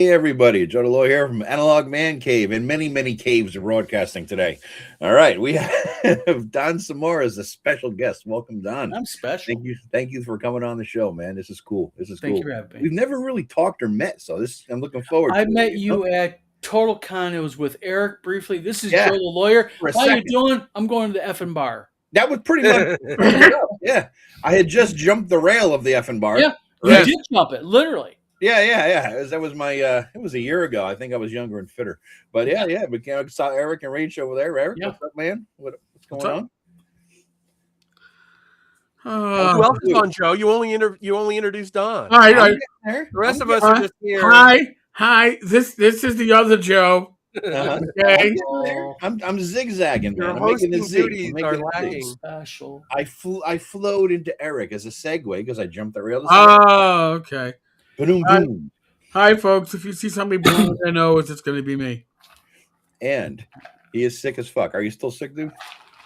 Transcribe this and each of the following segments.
Hey everybody, Joe DeLoy here from Analog Man Cave, and many caves are broadcasting today. All right, we have Don Semora as a special guest. Welcome, Don. I'm special. Thank you for coming on the show, man. This is cool. Thank you for having me. We've never really talked or met, so I'm looking forward. I met you at Total Con. It was with Eric briefly. This is Yeah, Joe the lawyer. for a How you second. doing? I'm going to the effing bar. That was pretty much yeah. I had just jumped the rail of the effing bar. Yeah, you Right. did jump it, literally. Yeah. That was my. It was a year ago. I think I was younger and fitter. But yeah. But I saw Eric and Rach over there. Eric, what's up, man? What's going on? Who else is on, Joe? You only introduced Don. All right. The rest of us are just here. Hi. This is the other Joe. Okay. I'm zigzagging, man. Your I'm making hosting this zig. duties I'm making are it zig. lacking. Special. I flowed into Eric as a segue because I jumped the rail. Oh, okay. Boom, boom. Hi, folks. If you see somebody blowing their nose, it's going to be me. And he is sick as fuck. Are you still sick, dude?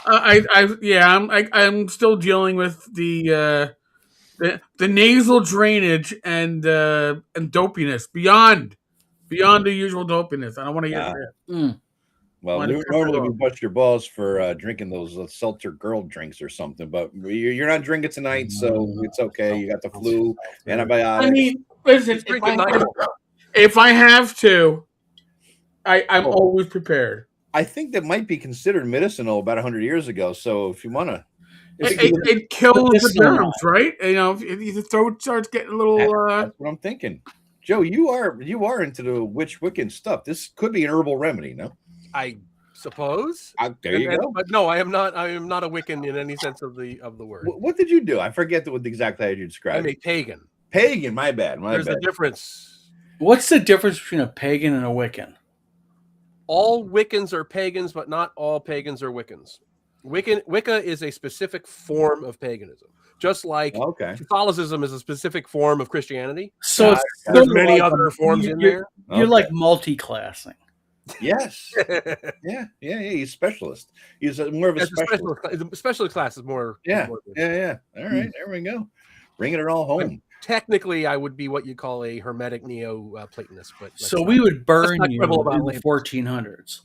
I'm still dealing with the nasal drainage and dopiness beyond the usual dopiness. I don't want to get there. Well, normally we bust your balls for drinking those seltzer girl drinks or something, but you're not drinking tonight, so it's okay. You got the flu, antibiotics. I mean, listen, if I have to, I'm always prepared. I think that might be considered medicinal about 100 years ago. So if you want to, it kills the germs, right? You know, if the throat starts getting a little. That's what I'm thinking. Joe, you are into the Wiccan stuff. This could be an herbal remedy, no? I suppose. There you go. But no, I am not. I am not a Wiccan in any sense of the word. What did you do? I forget what exactly how you describe. I'm a pagan. Pagan. My bad. There's a difference. What's the difference between a pagan and a Wiccan? All Wiccans are pagans, but not all pagans are Wiccans. Wicca is a specific form of paganism, just like Catholicism is a specific form of Christianity. So there's many other forms in there. You're like multi-classing. Yes. yeah. He's a specialist. He's more of a specialist. A specialist class is more. Yeah. All right, there we go. Bringing it all home. Technically, I would be what you call a Hermetic Neo-Platonist, but so we would burn you in the 1400s.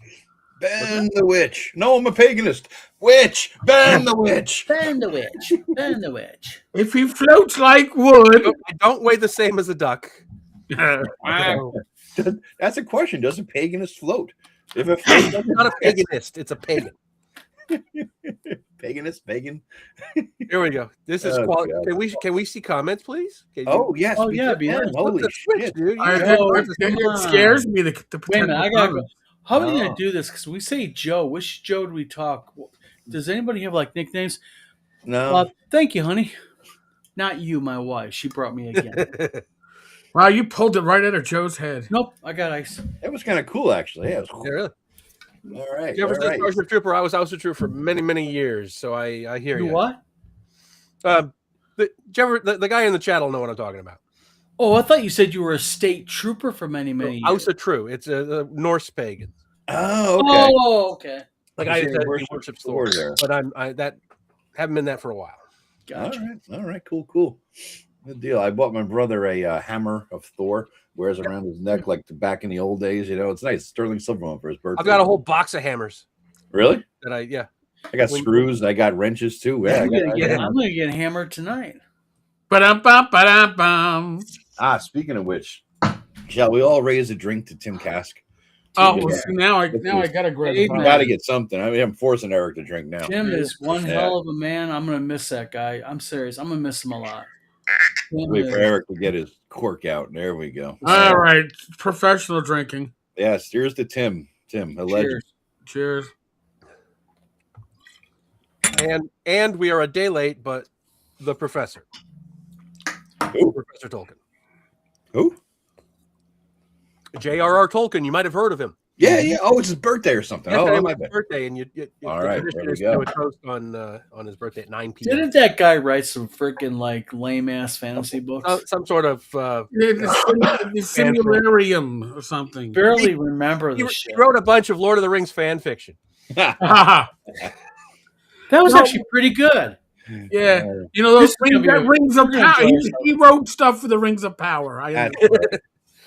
Ban the witch. No, I'm a paganist. Witch. Ban the witch. Ban the witch. Ban the witch. If he floats like wood. I don't weigh the same as a duck. That's a question. Does a paganist float? If a it's not a paganist, it's a pagan. Pagan. Here we go. This is quality. Can we see comments, please? Yes. Oh yeah, holy shit, dude! It scares me. Wait a minute, I gotta go. How are we gonna do this? Because we say Joe. Which Joe do we talk? Does anybody have like nicknames? No. Thank you, honey. Not you, my wife. She brought me again. Wow, you pulled it right out of Joe's head. Nope, I got ice. It was kind of cool, actually. Yeah, it was cool. Yeah, really. All right. You ever said Sergeant Trooper? I was Sergeant Trooper for many years, so I hear you. What? The guy in the chat will know what I'm talking about. Oh, I thought you said you were a state trooper for many years. Ausa True. It's a Norse pagan. Oh, okay. Oh, okay. Like I said, he worships Thor there, but I haven't been that for a while. Gotcha. All right, cool. Good deal. I bought my brother a hammer of Thor. Wears around his neck like back in the old days. You know, it's nice. Sterling silver one for his birthday. I've got a whole box of hammers. Really? I got screws. I got wrenches too. Yeah, I'm gonna get hammered tonight. Ba-dum-bum. Speaking of which, shall we all raise a drink to Tim Kask? Now I gotta grab. You gotta get something. I mean, I'm forcing Eric to drink now. Tim is one hell of a man. I'm gonna miss that guy. I'm serious. I'm gonna miss him a lot. Wait for Eric to get his cork out. There we go. All right, professional drinking. Yes, here's to Tim. Tim, a legend. Cheers. And we are a day late, but the professor. Who? Professor Tolkien. Who? J.R.R. Tolkien. You might have heard of him. Yeah. Oh, it's his birthday or something. My bad. Birthday, and all right, there we go. Do a toast on his birthday at 9 p.m. Didn't that guy write some freaking like lame ass fantasy books? Some sort of the Simularium or something. Barely remember the shit. He wrote a bunch of Lord of the Rings fan fiction. That was actually pretty good. Yeah, you know those rings of power. He wrote stuff for the Rings of Power.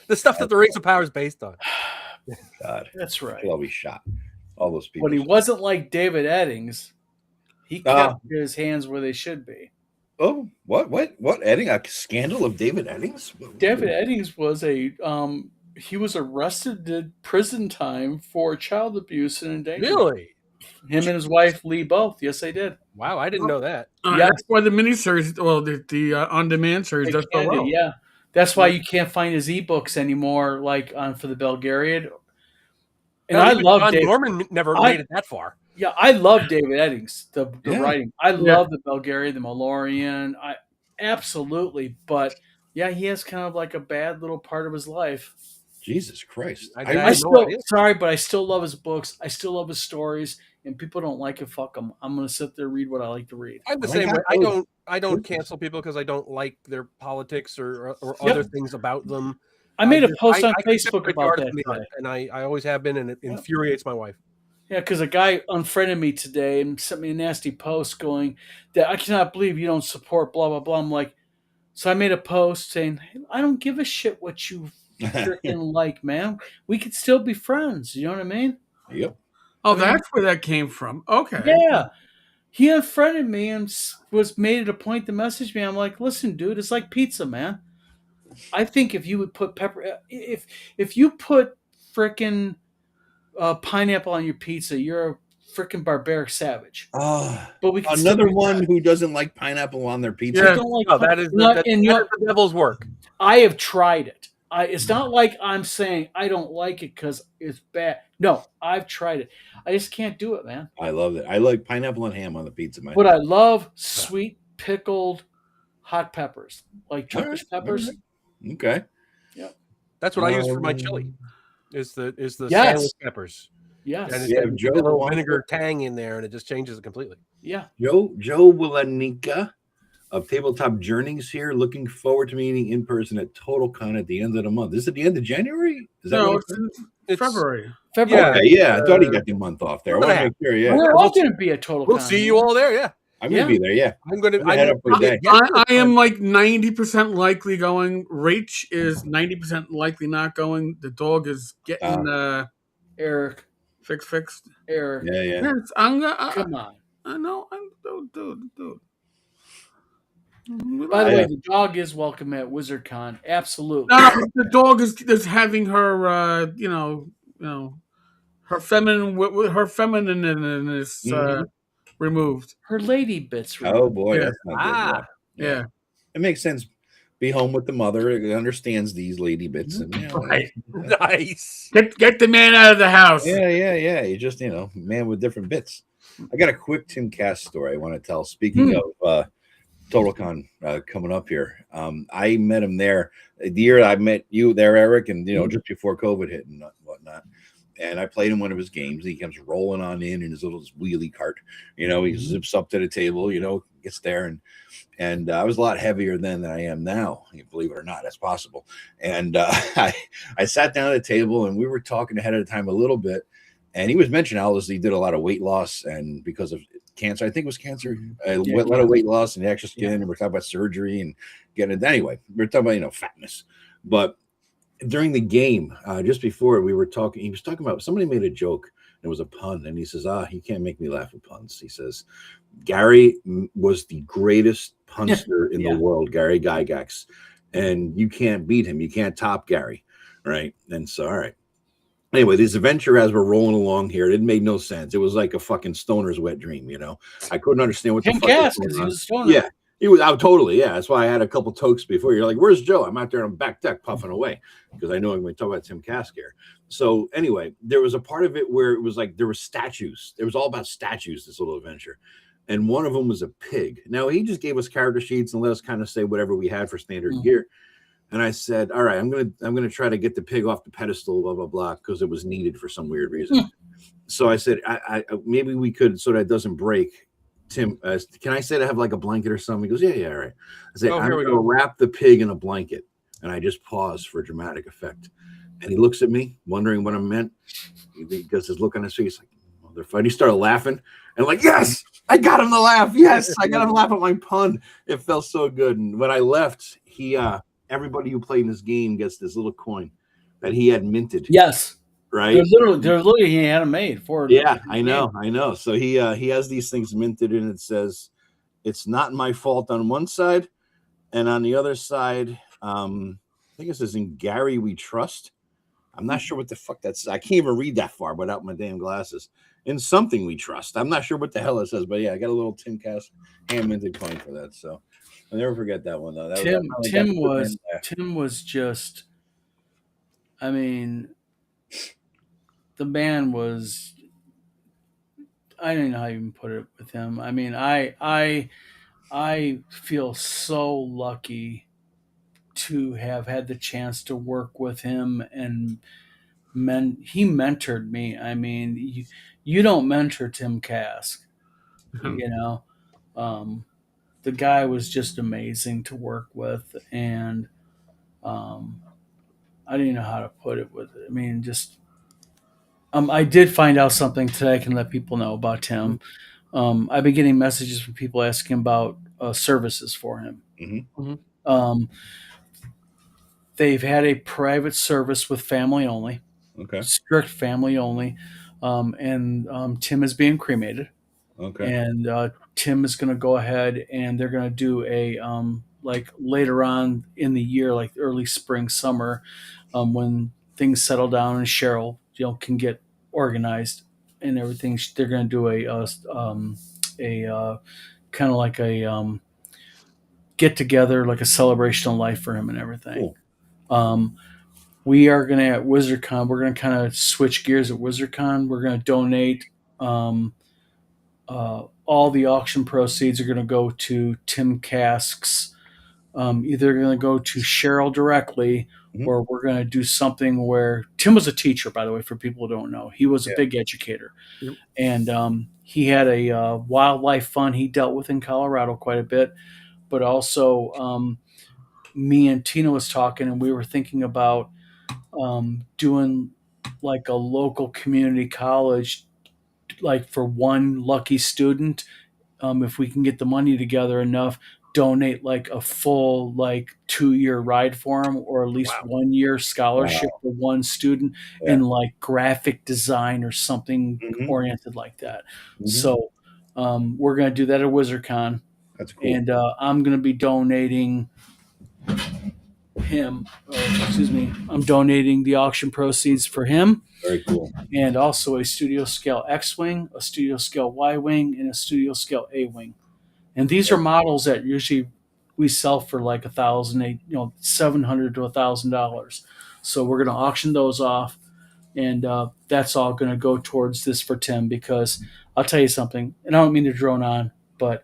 The stuff that the Rings of Power is based on. God, That's right. Well, we shot all those people. But he wasn't like David Eddings. He kept his hands where they should be. Oh, what? Edding? A scandal of David Eddings? David Eddings was he was arrested, did prison time for child abuse and endangerment. Really? Him and his wife Lee both. Yes, they did. Wow, I didn't know that. Yeah. That's why the miniseries, the on-demand series does so well. Yeah, that's why you can't find his ebooks anymore, like for the Belgariad. And I love John David. Norman never made it that far. Yeah, I love David Eddings, the writing. I love the Belgariad, the Malorian. I absolutely, but yeah, he has kind of like a bad little part of his life. Jesus Christ! I still love his books. I still love his stories. And people don't like it. Fuck them. I'm gonna sit there and read what I like to read. I'm the same way. I don't cancel people because I don't like their politics or other things about them. I made a post on Facebook about that today. And I always have been, and it infuriates my wife. Yeah, because a guy unfriended me today and sent me a nasty post going that I cannot believe you don't support blah blah blah. I'm like, so I made a post saying, hey, I don't give a shit what you freaking like, man. We could still be friends. You know what I mean? Yep. Oh, that's where that came from. Okay. Yeah. He unfriended me and was made it a point to message me. I'm like, listen, dude, it's like pizza, man. I think if you would put pepper, if you put frickin' pineapple on your pizza, you're a frickin' barbaric savage. But we another one who doesn't like pineapple on their pizza. Yeah. Don't like that is the devil's work. I have tried it. It's not like I'm saying I don't like it because it's bad. No, I've tried it. I just can't do it, man. I love it. I like pineapple and ham on the pizza, man. But I love sweet pickled hot peppers, like Turkish peppers. Okay. Yeah. That's what I use for my chili. Is the sandwich peppers. Yes. And it's a little vinegar tang in there, and it just changes it completely. Yeah. Joe Wilanika of Tabletop Journeys here. Looking forward to meeting in person at TotalCon at the end of the month. Is it the end of January? Is that it's February. Yeah, I thought he got the month off there. I want to make sure. Yeah, we're all going to be at TotalCon. We'll see you all there. Yeah, I'm going to be there. Yeah, I'm going to head up for a day. I am like 90% likely going. Rach is 90% likely not going. The dog is getting Eric fixed. Eric. Yeah. Yes, come on. I know. Dude. By the way, the dog is welcome at WizardCon. Absolutely. No, the dog is having her, her feminineness removed. Her lady bits removed. Oh boy, that's not good. Yeah. It makes sense. Be home with the mother. It understands these lady bits. And, right. Nice. Get the man out of the house. Yeah. You just, man with different bits. I got a quick Tim Cass story I want to tell. Speaking of TotalCon coming up here, I met him there the year I met you there, Eric, and just before COVID hit and whatnot. And I played him one of his games. He comes rolling on in his little wheelie cart. He zips up to the table. Gets there, and I was a lot heavier then than I am now. Believe it or not, that's possible. And I sat down at the table, and we were talking ahead of time a little bit. And he was mentioning how he did a lot of weight loss, and because of cancer, I think it was cancer, a lot of weight loss and the extra skin. And we're talking about surgery and getting it. Anyway, we're talking about fatness. But during the game, just before we were talking, he was talking about somebody made a joke. And it was a pun, and he says, he can't make me laugh at puns. He says, Gary was the greatest punster in the world, Gary Gygax, and you can't beat him. You can't top Gary, right? And so, all right. Anyway, this adventure as we're rolling along here, it made no sense. It was like a fucking stoner's wet dream, I couldn't understand what the fuck was going on. He was a stoner. Yeah, he was out totally. Yeah, that's why I had a couple tokes before. You're like, "Where's Joe?" I'm out there on back deck puffing away because I know I'm going to talk about Tim Cask here. So anyway, there was a part of it where it was like there were statues. It was all about statues. This little adventure, and one of them was a pig. Now he just gave us character sheets and let us kind of say whatever we had for standard gear. And I said, all right, I'm gonna try to get the pig off the pedestal, blah blah blah, because it was needed for some weird reason. So I said, I maybe we could, so that it doesn't break. Tim, can I say to have like a blanket or something? He goes, yeah, all right. I said, I'm gonna wrap the pig in a blanket, and I just paused for dramatic effect. And he looks at me, wondering what I meant. He does his look on his face, like motherfucker. He started laughing, and like, yes, I got him to laugh. Yes, I got him to laugh at my pun. It felt so good. And when I left, he everybody who played in this game gets this little coin that he had minted. Yes. Right. They're literally he had them made for. Yeah, I know. So he has these things minted, and it says, "It's not my fault" on one side, and on the other side, I think it says, "In Gary we trust." I'm not sure what the fuck that's. I can't even read that far without my damn glasses. In something we trust. I'm not sure what the hell it says, but yeah, I got a little Timcast hand minted coin for that. So I'll never forget that one though. That Tim was just. I mean, the man was. I don't know how you even put it with him. I mean, I feel so lucky to have had the chance to work with him, and he mentored me. I mean, you don't mentor Tim Kask, you know. The guy was just amazing to work with, and I didn't know how to put it with it. I mean, just I did find out something today I can let people know about Tim. I've been getting messages from people asking about services for him. They've had a private service with family only, strict family only, and Tim is being cremated. And Tim is going to go ahead and they're going to do a like later on in the year, like early spring, summer, when things settle down and Cheryl, can get organized and everything. They're going to do a kind of like a get together, like a celebration of life for him and everything. Cool. We are going to at WizardCon. We're going to kind of switch gears at WizardCon. We're going to donate. All the auction proceeds are going to go to Tim Kask's. Either going to go to Cheryl directly, or we're going to do something where Tim was a teacher, by the way, for people who don't know. He was a big educator. Yep. And he had a wildlife fund he dealt with in Colorado quite a bit. But also, me and Tina was talking, and we were thinking about doing like a local community college, like for one lucky student, if we can get the money together enough, donate like a full 2-year ride for him, or at least 1 year scholarship for one student in like graphic design or something oriented like that. So we're going to do that at WizardCon. That's cool. And I'm going to be donating him. I'm donating the auction proceeds for him. Very cool. And also a studio scale X-wing, a studio scale Y-wing, and a studio scale A-wing. And these are models that usually we sell for like $700 to $1,000. So we're going to auction those off, and that's all going to go towards this for Tim. Because I'll tell you something, and I don't mean to drone on, but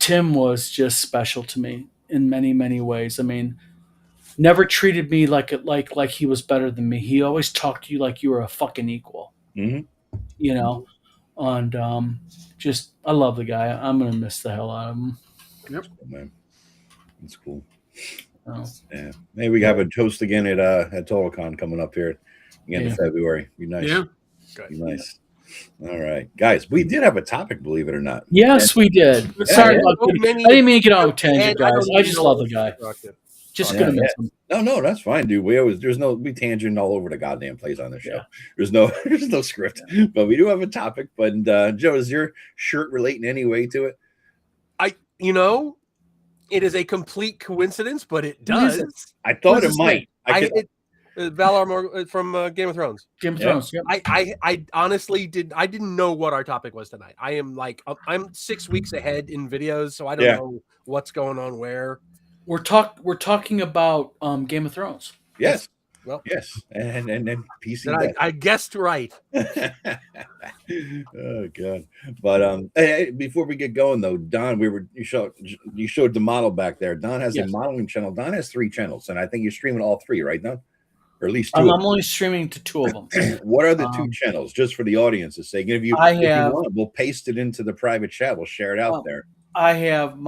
Tim was just special to me in many, many ways. I mean, never treated me like he was better than me. He always talked to you like you were a fucking equal. And just I love the guy. I'm gonna miss the hell out of him. Yep, man, that's cool. Yeah, maybe we have a toast again at TotalCon coming up here at the end of February. Be nice. Yeah, be nice. All right, guys, we did have a topic, believe it or not. Yes, we did. Sorry, I didn't mean to get on a tangent, guys. I just love the guy. Just gonna miss him. No, that's fine, dude. We tangent all over the goddamn place on the show. There's no script, but we do have a topic. But Joe, is your shirt relating in any way to it? It is a complete coincidence, but it does. I thought it might. Valar from Game of Thrones. Game of Thrones. Yep. I honestly didn't know what our topic was tonight. I'm 6 weeks ahead in videos, so I don't know what's going on where. We're talking about Game of Thrones. Yes. Well, yes, and PC. I guessed right. Oh god! But hey, before we get going though, Don, you showed the model back there. Don has a modeling channel. Don has 3 channels, and I think you're streaming all 3, right, Don? Or at least 2. I'm only streaming to 2 of them. What are the 2 channels, just for the audience's sake? If you want, we'll paste it into the private chat. We'll share it out there. I have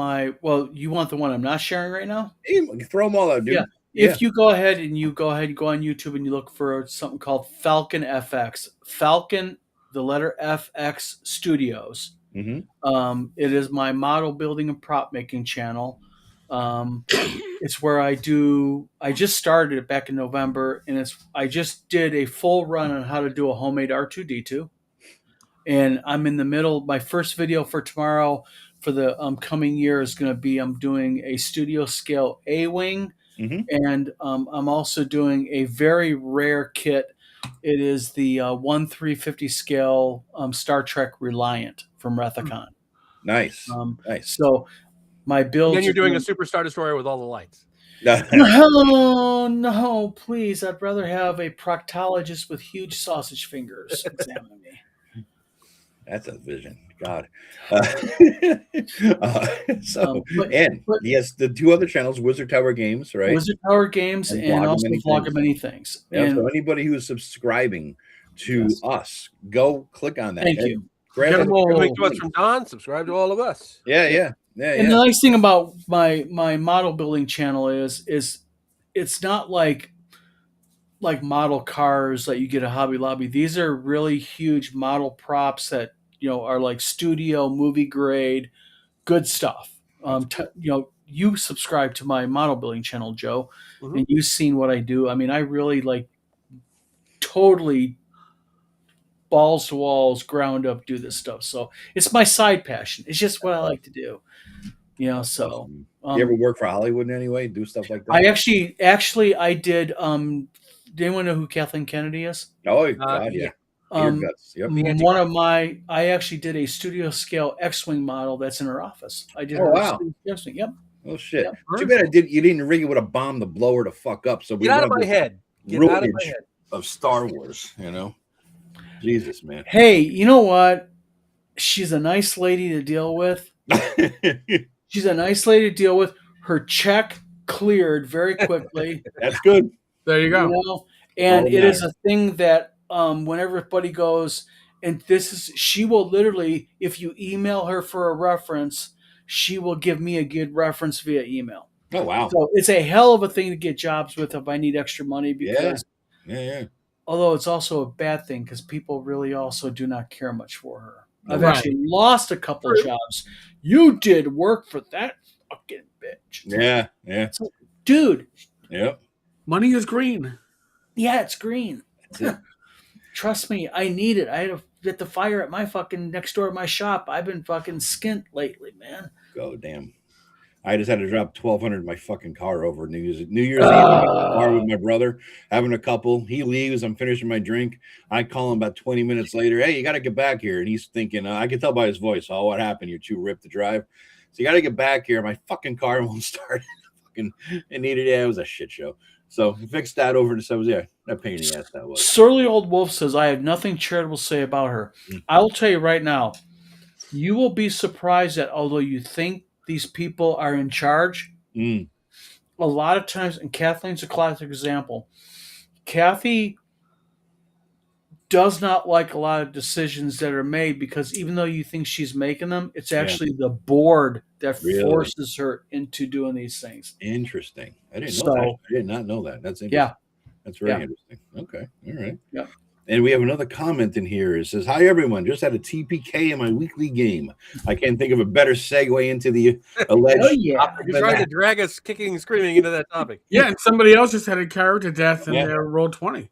you want the one I'm not sharing right now? Hey, throw them all out, dude. Yeah. If you go ahead and you go on YouTube and you look for something called Falcon FX, Falcon, the letter FX Studios. It is my model building and prop making channel. It's where I just started it back in November, and I just did a full run on how to do a homemade R2D2. And I'm in the middle. My first video for tomorrow for the coming year is going to be I'm doing a studio scale A-Wing, and I'm also doing a very rare kit. It is the 1/350 scale Star Trek Reliant from Rethicon. Nice. Nice. So my builds. Then you're doing a Super Star Destroyer with all the lights. No, no, please. I'd rather have a proctologist with huge sausage fingers examine me. That's a vision. God. He has the 2 other channels, Wizard Tower Games, right? Wizard Tower Games and also Vlog of Many Things. Yeah, so anybody who is subscribing to us, go click on that. Thank you. Subscribe to us from Don. Subscribe to all of us. And the nice thing about my model building channel is it's not like model cars that you get at Hobby Lobby. These are really huge model props that are like studio movie grade, good stuff. You subscribe to my model building channel, Joe, and you've seen what I do. I mean, I really totally balls to walls, ground up, do this stuff. So it's my side passion. It's just what I like to do. So you ever work for Hollywood in any way? Do stuff like that? I actually I did. Do anyone know who Kathleen Kennedy is? Oh God, yeah. I actually did a studio scale X-wing model that's in her office. I did. X-wing. Yep. Oh shit! Yep. Too bad you didn't rig it with a bomb to blow her the fuck up. So get out of my head. Get out of my head. Of Star Wars, Jesus, man. Hey, you know what? She's a nice lady to deal with. She's a nice lady to deal with. Her check cleared very quickly. That's good. There you go. And it is a thing that when everybody goes, and she will literally, if you email her for a reference, she will give me a good reference via email. Oh, wow. So it's a hell of a thing to get jobs with if I need extra money because although it's also a bad thing because people really also do not care much for her. I've actually lost a couple of jobs. You did work for that fucking bitch. Yeah. So, dude. Yep. Money is green. Yeah, it's green. Trust me, I need it. I had to get the fire at my fucking next door to my shop. I've been fucking skint lately, man. Oh, damn. I just had to drop $1,200 in my fucking car over New Year's Eve. I'm in the car with my brother, having a couple. He leaves. I'm finishing my drink. I call him about 20 minutes later. Hey, you got to get back here. And he's thinking, I can tell by his voice, oh, what happened? You're too ripped to drive. So you got to get back here. My fucking car won't start. It needed, it was a shit show. So he fixed that over to that pain in the ass that was. Surly Old Wolf says, I have nothing charitable to say about her. I will tell you right now, you will be surprised that although you think these people are in charge, a lot of times, and Kathleen's a classic example, Kathy does not like a lot of decisions that are made because even though you think she's making them, it's actually the board that forces her into doing these things. Interesting. I didn't know that. I did not know that. That's interesting. Yeah. That's very interesting. Okay. All right. Yeah. And we have another comment in here. It says, hi, everyone. Just had a TPK in my weekly game. I can't think of a better segue into the alleged. Oh, yeah. You're trying to drag us kicking and screaming into that topic. Yeah, and somebody else just had a character death in their roll 20.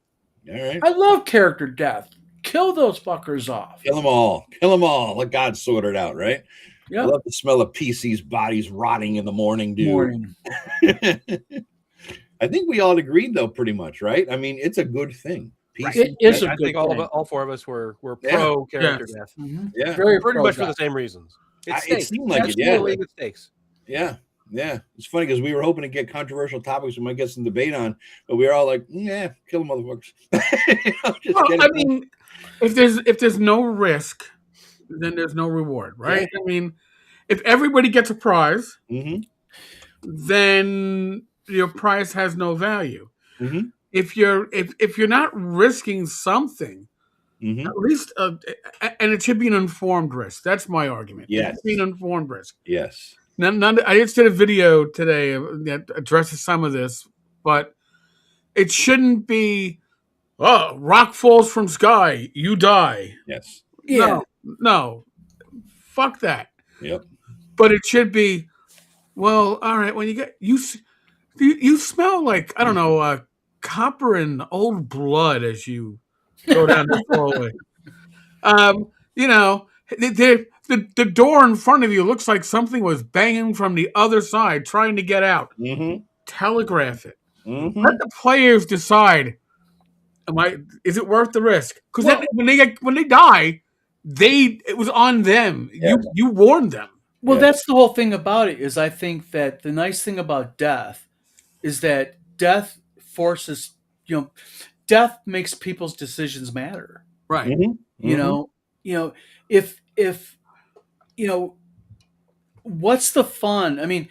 All right. I love character death. Kill those fuckers off. Kill them all. Kill them all. Let God sort it out, right? Yeah. I love the smell of PC's bodies rotting in the morning, dude. I think we all agreed, though, pretty much, right? I mean, it's a good thing. It is a I good think thing. all four of us were pro character death. Mm-hmm. Yeah. Very pretty much for the same reasons. It seemed like it, It stakes. Yeah. Yeah. It's funny because we were hoping to get concontroversial topics we might get some debate on, but we were all like, yeah, kill them motherfuckers. I mean, if there's no risk, then there's no reward, right? Yeah. I mean, if everybody gets a prize, then your prize has no value. Mm-hmm. If you're not risking something, at least, and it should be an informed risk. That's my argument. Yes. It should be an informed risk. Yes. I just did a video today that addresses some of this, but it shouldn't be, oh, rock falls from sky, you die. Yes. Yeah. No. Fuck that. Yep. But it should be, Well, all right. When you get you smell like, I don't know, copper and old blood as you go down the hallway. You know, the door in front of you looks like something was banging from the other side, trying to get out. Mm-hmm. Telegraph it. Mm-hmm. Let the players decide. Is it worth the risk? Because then when they die, it was on them. Yeah. You warned them. Well, that's the whole thing about it. Is I think that the nice thing about death is that death forces, death makes people's decisions matter. Right. Mm-hmm. If what's the fun? I mean,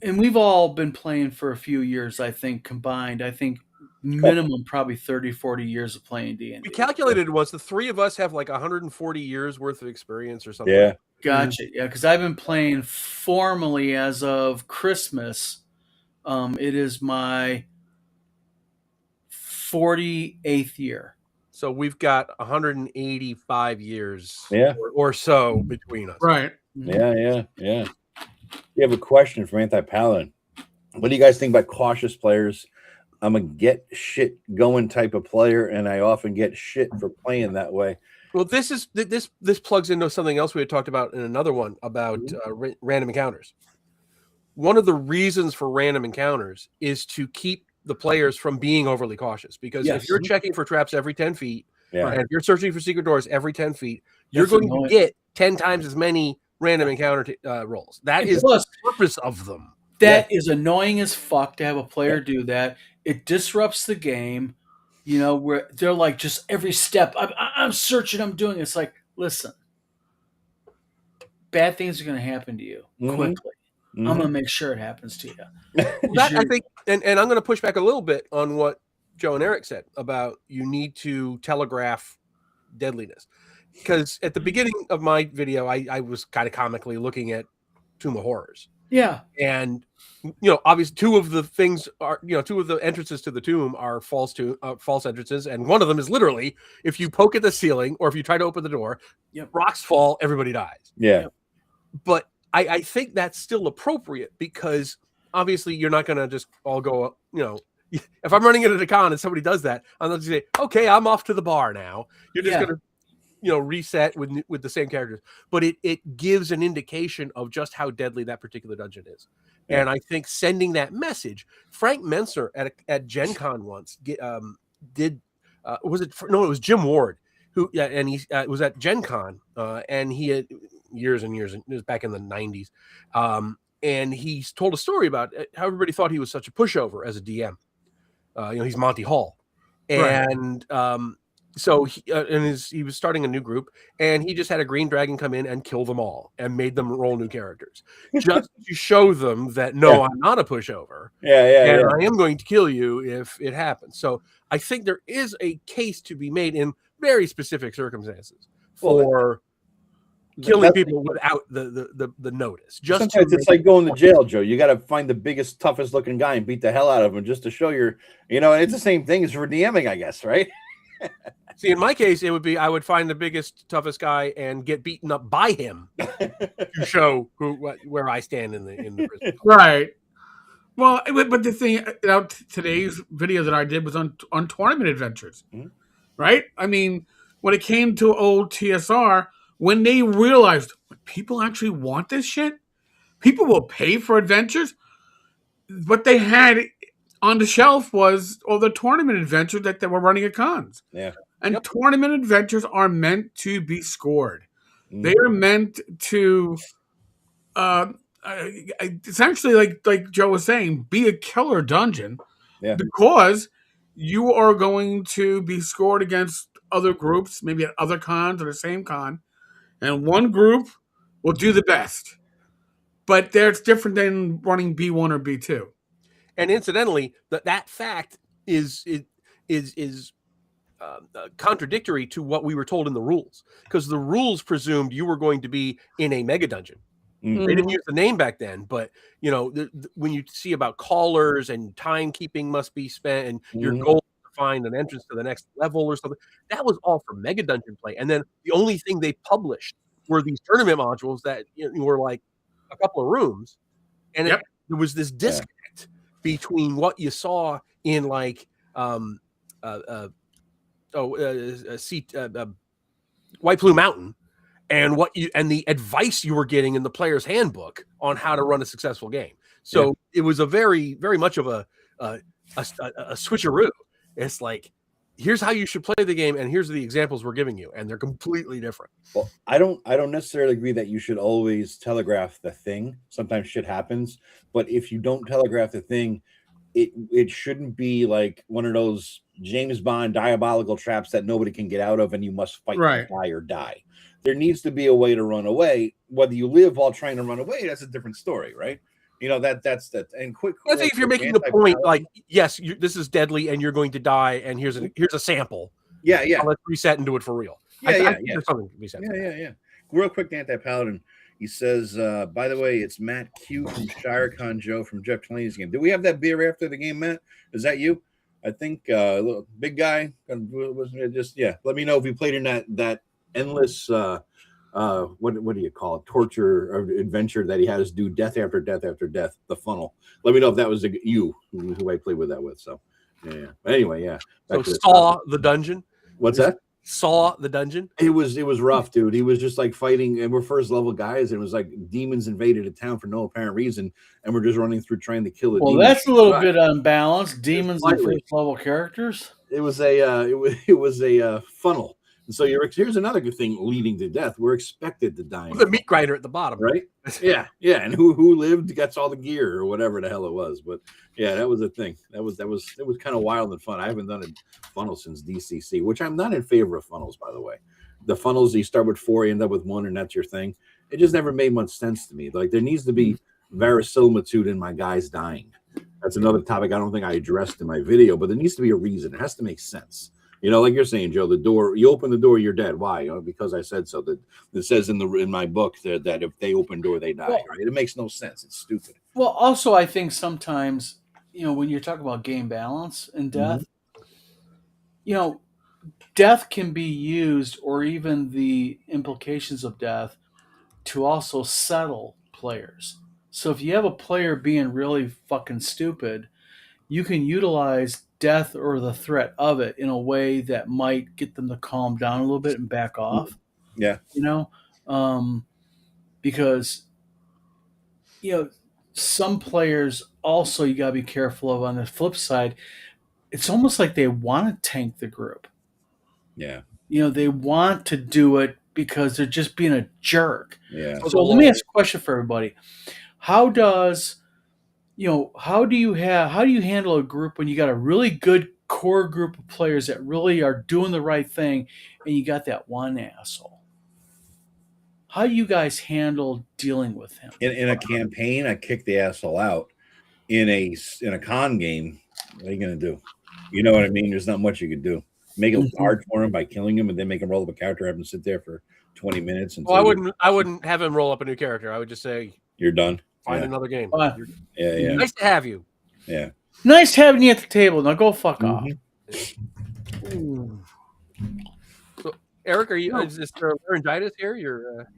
and we've all been playing for a few years, I think, combined. I think minimum probably 30, 40 years of playing D&D. We calculated once the three of us have like 140 years worth of experience or something. Yeah. Gotcha. Yeah, because I've been playing formally as of Christmas. It is my 48th year. So we've got 185 years or so between us. Right. Yeah. You have a question from Anti-Paladin. What do you guys think about cautious players? I'm a get shit going type of player, and I often get shit for playing that way. Well, this plugs into something else we had talked about in another one about random encounters. One of the reasons for random encounters is to keep the players from being overly cautious, because if you're checking for traps every 10 feet, and if you're searching for secret doors every 10 feet, you're going to get 10 times as many random encounter rolls. That is the purpose of them. That is annoying as fuck to have a player do that. It disrupts the game. Where they're like, just every step, I'm searching, I'm doing it. It's like, listen, bad things are going to happen to you quickly. I'm going to make sure it happens to you. I think, and I'm going to push back a little bit on what Joe and Eric said about you need to telegraph deadliness. Because at the beginning of my video, I was kind of comically looking at Tomb of Horrors. Yeah. And, obviously two of the entrances to the tomb are false entrances. And one of them is literally, if you poke at the ceiling or if you try to open the door, rocks fall, everybody dies. Yeah. But I think that's still appropriate, because obviously you're not going to just all go, if I'm running into the con and somebody does that, I'm not going to say, okay, I'm off to the bar now. You're just going to, reset with the same characters. But it gives an indication of just how deadly that particular dungeon is. Yeah. And I think sending that message, Frank Menser at Gen Con once it was Jim Ward and he was at Gen Con and he had years and years, it was back in the 90s. And he told a story about how everybody thought he was such a pushover as a DM. He's Monty Hall. And so he was starting a new group, and he just had a green dragon come in and kill them all and made them roll new characters just to show them that, I'm not a pushover. And I am going to kill you if it happens. So I think there is a case to be made in very specific circumstances for killing people without the notice. Just sometimes it's like going to jail, Joe. You got to find the biggest, toughest looking guy and beat the hell out of him just to show and it's the same thing as for DMing, I guess, right? See, in my case, it would be I would find the biggest, toughest guy and get beaten up by him to show where I stand in the prison. Right. Well, but the thing, today's video that I did was on tournament adventures, right? I mean, when it came to old TSR, when they realized people actually want this shit, people will pay for adventures. What they had on the shelf was all the tournament adventures that they were running at cons. Yeah. And tournament adventures are meant to be scored. They are meant to essentially, like Joe was saying, be a killer dungeon. Yeah. Because you are going to be scored against other groups, maybe at other cons or the same con. And one group will do the best. But it's different than running B1 or B2. And incidentally, that fact is contradictory to what we were told in the rules, because the rules presumed you were going to be in a mega dungeon. They didn't use the name back then, but when you see about callers and timekeeping must be spent, and your goal is to find an entrance to the next level or something, that was all for mega dungeon play. And then the only thing they published were these tournament modules that were like a couple of rooms. and there was this disconnect between what you saw in like White Plume Mountain and the advice you were getting in the player's handbook on how to run a successful game. So it was a very, very much of a switcheroo. It's like, here's how you should play the game, and here's the examples we're giving you, and they're completely different. Well, I don't necessarily agree that you should always telegraph the thing. Sometimes shit happens, but if you don't telegraph the thing, it shouldn't be like one of those James Bond diabolical traps that nobody can get out of, and you must fight to die or die. There needs to be a way to run away. Whether you live while trying to run away, that's a different story, right? You know, that's that. And quick, I think if you're making the point, like, yes, this is deadly, and you're going to die, and here's a sample. Yeah. Let's reset and do it for real. Yeah. Real quick, anti-paladin. He says, by the way, it's Matt Q from ShireCon Joe from Jeff Delaney's game. Do we have that beer after the game, Matt? Is that you? I think little big guy. Just let me know if you played in that endless what do you call it? Torture or adventure that he had us do death after death after death. The funnel. Let me know if that was you who I played with that with. So yeah. But anyway, yeah. So Saw the dungeon. What's that? Saw the dungeon. It was rough, dude. He was just like fighting, and we're first level guys, and it was like demons invaded a town for no apparent reason, and we're just running through trying to kill it. Well, that's a little bit unbalanced. Demons and first level characters. It was a funnel. And so here's another good thing leading to death. We're expected to die. The meat grinder at the bottom, right? Yeah. And who lived gets all the gear or whatever the hell it was. But yeah, that was a thing. It was kind of wild and fun. I haven't done a funnel since DCC, which I'm not in favor of funnels, by the way. The funnels, you start with 4, you end up with 1, and that's your thing. It just never made much sense to me. Like, there needs to be verisimilitude in my guys dying. That's another topic I don't think I addressed in my video, but there needs to be a reason. It has to make sense. You know, like you're saying, Joe, the door, you open the door, you're dead. Why? Because I said so. That it says in my book that if they open door, they die. Well, right? It makes no sense. It's stupid. Well, also, I think sometimes, when you're talking about game balance and death, death can be used, or even the implications of death, to also settle players. So if you have a player being really fucking stupid, you can utilize death or the threat of it in a way that might get them to calm down a little bit and back off. Yeah. Because, some players also you got to be careful of. On the flip side, it's almost like they want to tank the group. Yeah. They want to do it because they're just being a jerk. Yeah. So let me ask a question for everybody. How do you handle a group when you got a really good core group of players that really are doing the right thing, and you got that one asshole? How do you guys handle dealing with him? In a campaign, I kick the asshole out. In a con game, what are you going to do? You know what I mean? There's not much you could do. Make it hard for him by killing him, and then make him roll up a character, have him sit there for 20 minutes. Well, I wouldn't have him roll up a new character. I would just say, you're done. Find another game. Yeah. Nice to have you. Yeah. Nice having you at the table. Now go fuck off. So, Eric, are you? Is this laryngitis here? You're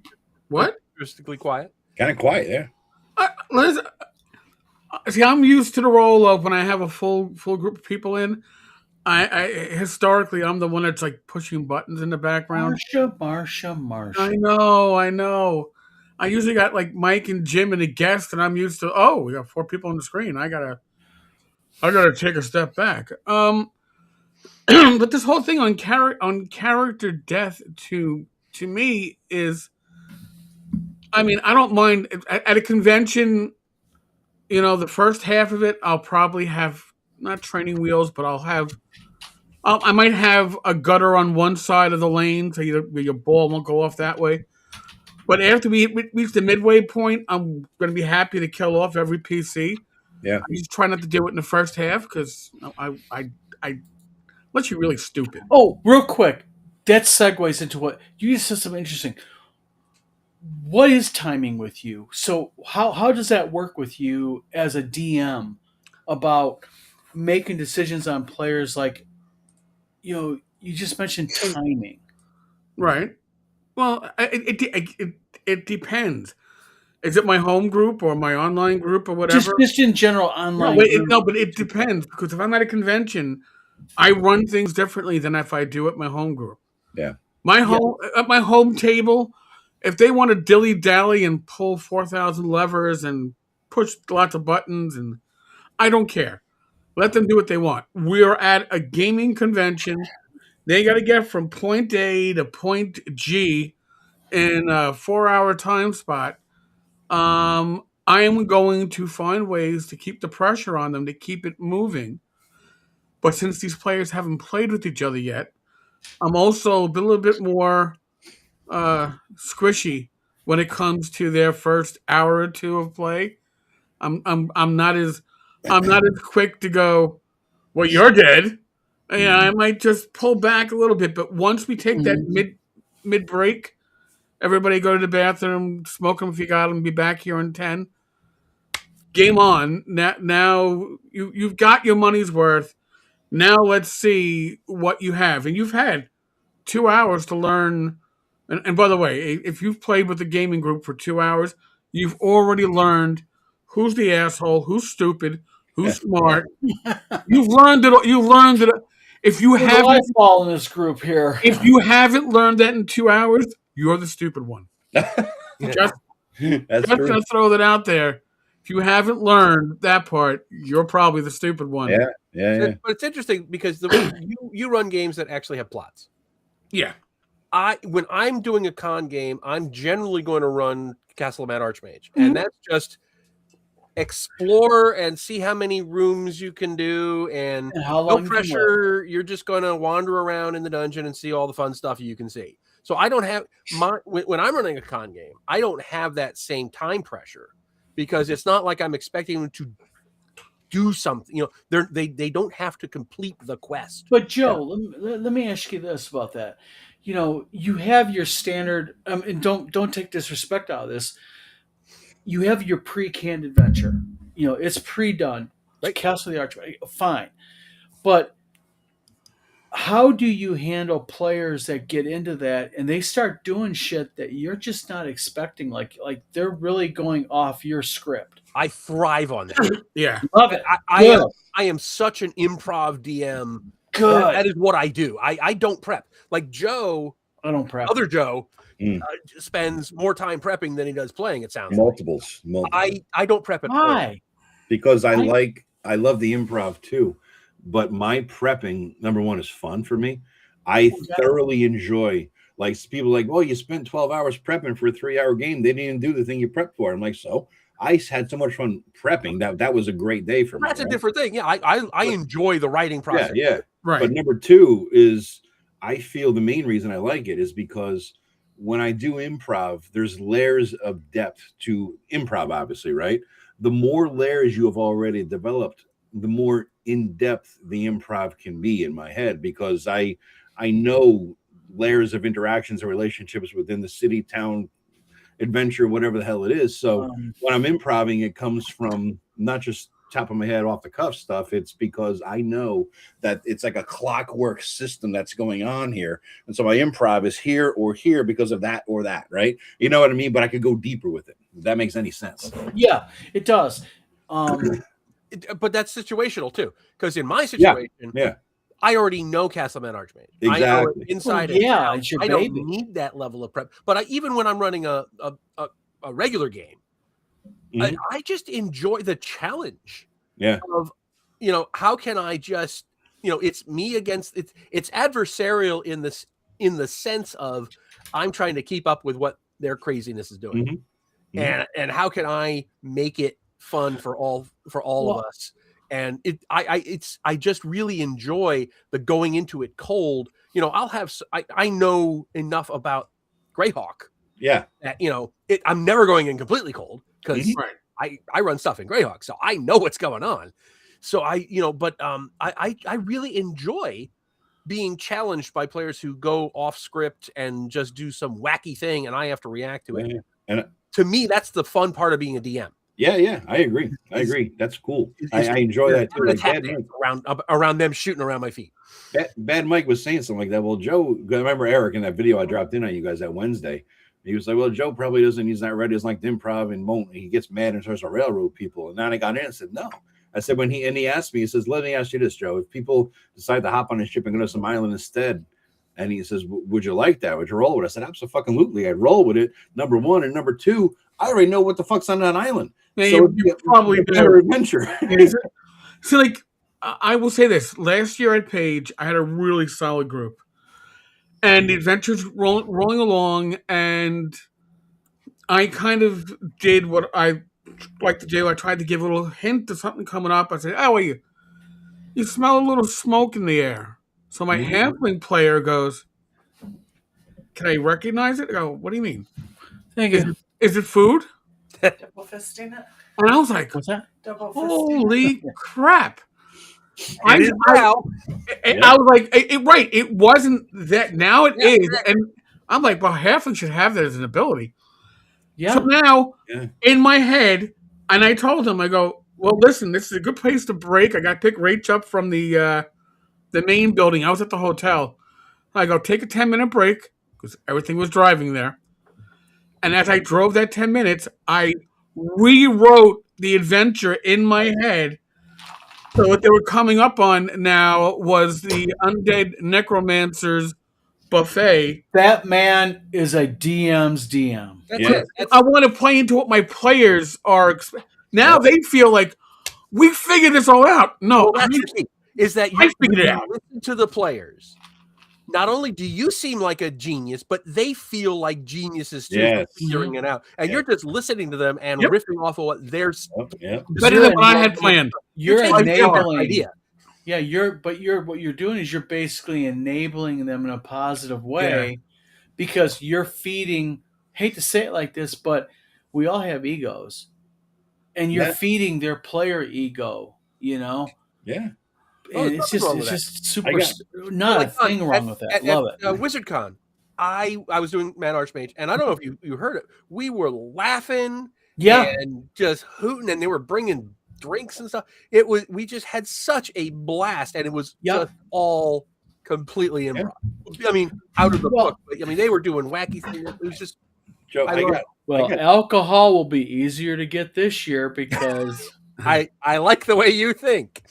what? Characteristically quiet. Kind of quiet, yeah. See, I'm used to the roll of when I have a full group of people in. I historically, I'm the one that's like pushing buttons in the background. Marsha. I know. I usually got like Mike and Jim and a guest, and I'm used to. Oh, we got 4 people on the screen. I gotta take a step back. But this whole thing on character death to me is, I mean, I don't mind at a convention. The first half of it, I'll probably have not training wheels, but I might have a gutter on one side of the lane, so your ball won't go off that way. But after we reach the midway point, I'm going to be happy to kill off every PC. Yeah. I just try not to do it in the first half because I unless you're really stupid. Oh, real quick, that segues into what you just said. Something interesting. What is timing with you? So how does that work with you as a DM about making decisions on players? Like, you just mentioned timing, right? Well, it depends. Is it my home group or my online group or whatever? Just in general online. But it depends, because if I'm at a convention, I run things differently than if I do at my home group. Yeah. At my home table, if they want to dilly dally and pull 4,000 levers and push lots of buttons, and I don't care. Let them do what they want. We're at a gaming convention. They got to get from point A to point G in a 4-hour time spot. I am going to find ways to keep the pressure on them to keep it moving. But since these players haven't played with each other yet, I'm also a little bit more squishy when it comes to their first hour or two of play. I'm not as quick to go, well, you're dead. Yeah, I might just pull back a little bit. But once we take that mid break, everybody go to the bathroom, smoke them if you got them, be back here in 10. Game on. Now you've got your money's worth. Now let's see what you have. And you've had 2 hours to learn. And by the way, if you've played with the gaming group for 2 hours, you've already learned who's the asshole, who's stupid, who's smart. You've learned it. If you haven't fall in this group here, if you haven't learned that in 2 hours, you're the stupid one. Just gonna throw that out there. If you haven't learned that part, you're probably the stupid one. Yeah. But it's interesting because the way you run games that actually have plots. Yeah. When I'm doing a con game, I'm generally going to run Castle of Mad Archmage, and that's just explore and see how many rooms you can do, and how long no pressure. You're just going to wander around in the dungeon and see all the fun stuff you can see. So I don't have when I'm running a con game, I don't have that same time pressure because it's not like I'm expecting them to do something. You know, they don't have to complete the quest. But Joe, let me ask you this about that. You know, you have your standard, and don't take disrespect out of this. You have your pre-canned adventure. You know, it's pre-done. Right. Castle of the Archway, fine. But how do you handle players that get into that and they start doing shit that you're just not expecting? Like they're really going off your script. I thrive on that. Yeah. Love it. I am such an improv DM. Good. That is what I do. I don't prep. Like Joe, I don't prep. Other Joe spends more time prepping than he does playing. It sounds multiples. I don't prep it. Why? Because I love the improv too, but my prepping, number one, is fun for me. I thoroughly enjoy, like, people like, oh, you spent 12 hours prepping for a 3-hour game. They didn't even do the thing you prepped for. I'm like, so I had so much fun prepping. That was a great day for me. That's a different thing. Yeah, I enjoy the writing process. Yeah. Right. But number two is, I feel the main reason I like it is because when I do improv, there's layers of depth to improv, obviously, right? The more layers you have already developed, the more in-depth the improv can be in my head, because I know layers of interactions and relationships within the city, town, adventure, whatever the hell it is. So when I'm improving, it comes from not just top of my head off the cuff stuff. It's because I know that it's like a clockwork system that's going on here. And so my improv is here or here because of that or that, right? You know what I mean? But I could go deeper with it, if that makes any sense. Yeah, it does. But that's situational too. Because in my situation, I already know Castle of Mad Archmage. Exactly. I know it inside and out. It's your I baby. don't need that level of prep. But even when I'm running a regular game, I just enjoy the challenge. Yeah. Of, you know, how can I just, you know, it's me against it's adversarial in the sense of I'm trying to keep up with what their craziness is doing. And how can I make it fun for all of us? And I just really enjoy the going into it cold. You know, I know enough about Greyhawk. Yeah. That, you know, I'm never going in completely cold because I run stuff in Greyhawk, so I know what's going on. So I really enjoy being challenged by players who go off script and just do some wacky thing and I have to react to it. And to me, that's the fun part of being a DM. Yeah, I agree. That's cool. I enjoy that too. Like Bad Mike, around them shooting around my feet. Bad Mike was saying something like that. Well, Joe, I remember Eric in that video I dropped in on you guys that Wednesday. He was like, well, Joe probably doesn't. He's not ready. He's like the improv and won't. He gets mad and starts to railroad people. And then I got in and said, no. I said, he asked me, he says, let me ask you this, Joe. If people decide to hop on a ship and go to some island instead, and he says, would you like that? Would you roll with it? I said, absolutely. I'd roll with it. Number one. And number two, I already know what the fuck's on that island. Yeah, so you probably do. Better adventure. So, like, I will say this. Last year at Page, I had a really solid group. And the adventure's rolling along, and I kind of did what I like to do. I tried to give a little hint of something coming up. I said, oh, wait, you smell a little smoke in the air. So my halfling player goes, can I recognize it? I go, what do you mean? Thank you. Is it food? Double fisting it. And I was like, what's that? Double fisting holy crap. I was like, right, it wasn't that. Now it is. And I'm like, well, halfling should have that as an ability. Yeah. So now, in my head, and I told him, I go, well, listen, this is a good place to break. I got to pick Rach up from the main building. I was at the hotel. I go, take a 10-minute break, because everything was driving there. And as I drove that 10 minutes, I rewrote the adventure in my head. So what they were coming up on now was the Undead Necromancers buffet. That man is a DM's DM. I want to play into what my players are. Now they feel like we figured this all out. No, that's the key. Is that you figured it out. Listen to the players. Not only do you seem like a genius, but they feel like geniuses too, figuring it out. And you're just listening to them and riffing off of what they're better than what I had planned. You're enabling idea. Yeah, what you're doing is you're basically enabling them in a positive way because you're feeding, hate to say it like this, but we all have egos. And you're feeding their player ego, you know? Yeah. And it's just super. Not a thing wrong with that. Love it. WizardCon, I was doing Man Archmage, and I don't know if you heard it. We were laughing, and just hooting, and they were bringing drinks and stuff. We just had such a blast, and it was just all completely improv. I mean, out of the book. But, I mean, they were doing wacky things. It was just. Joe, alcohol will be easier to get this year because I like the way you think.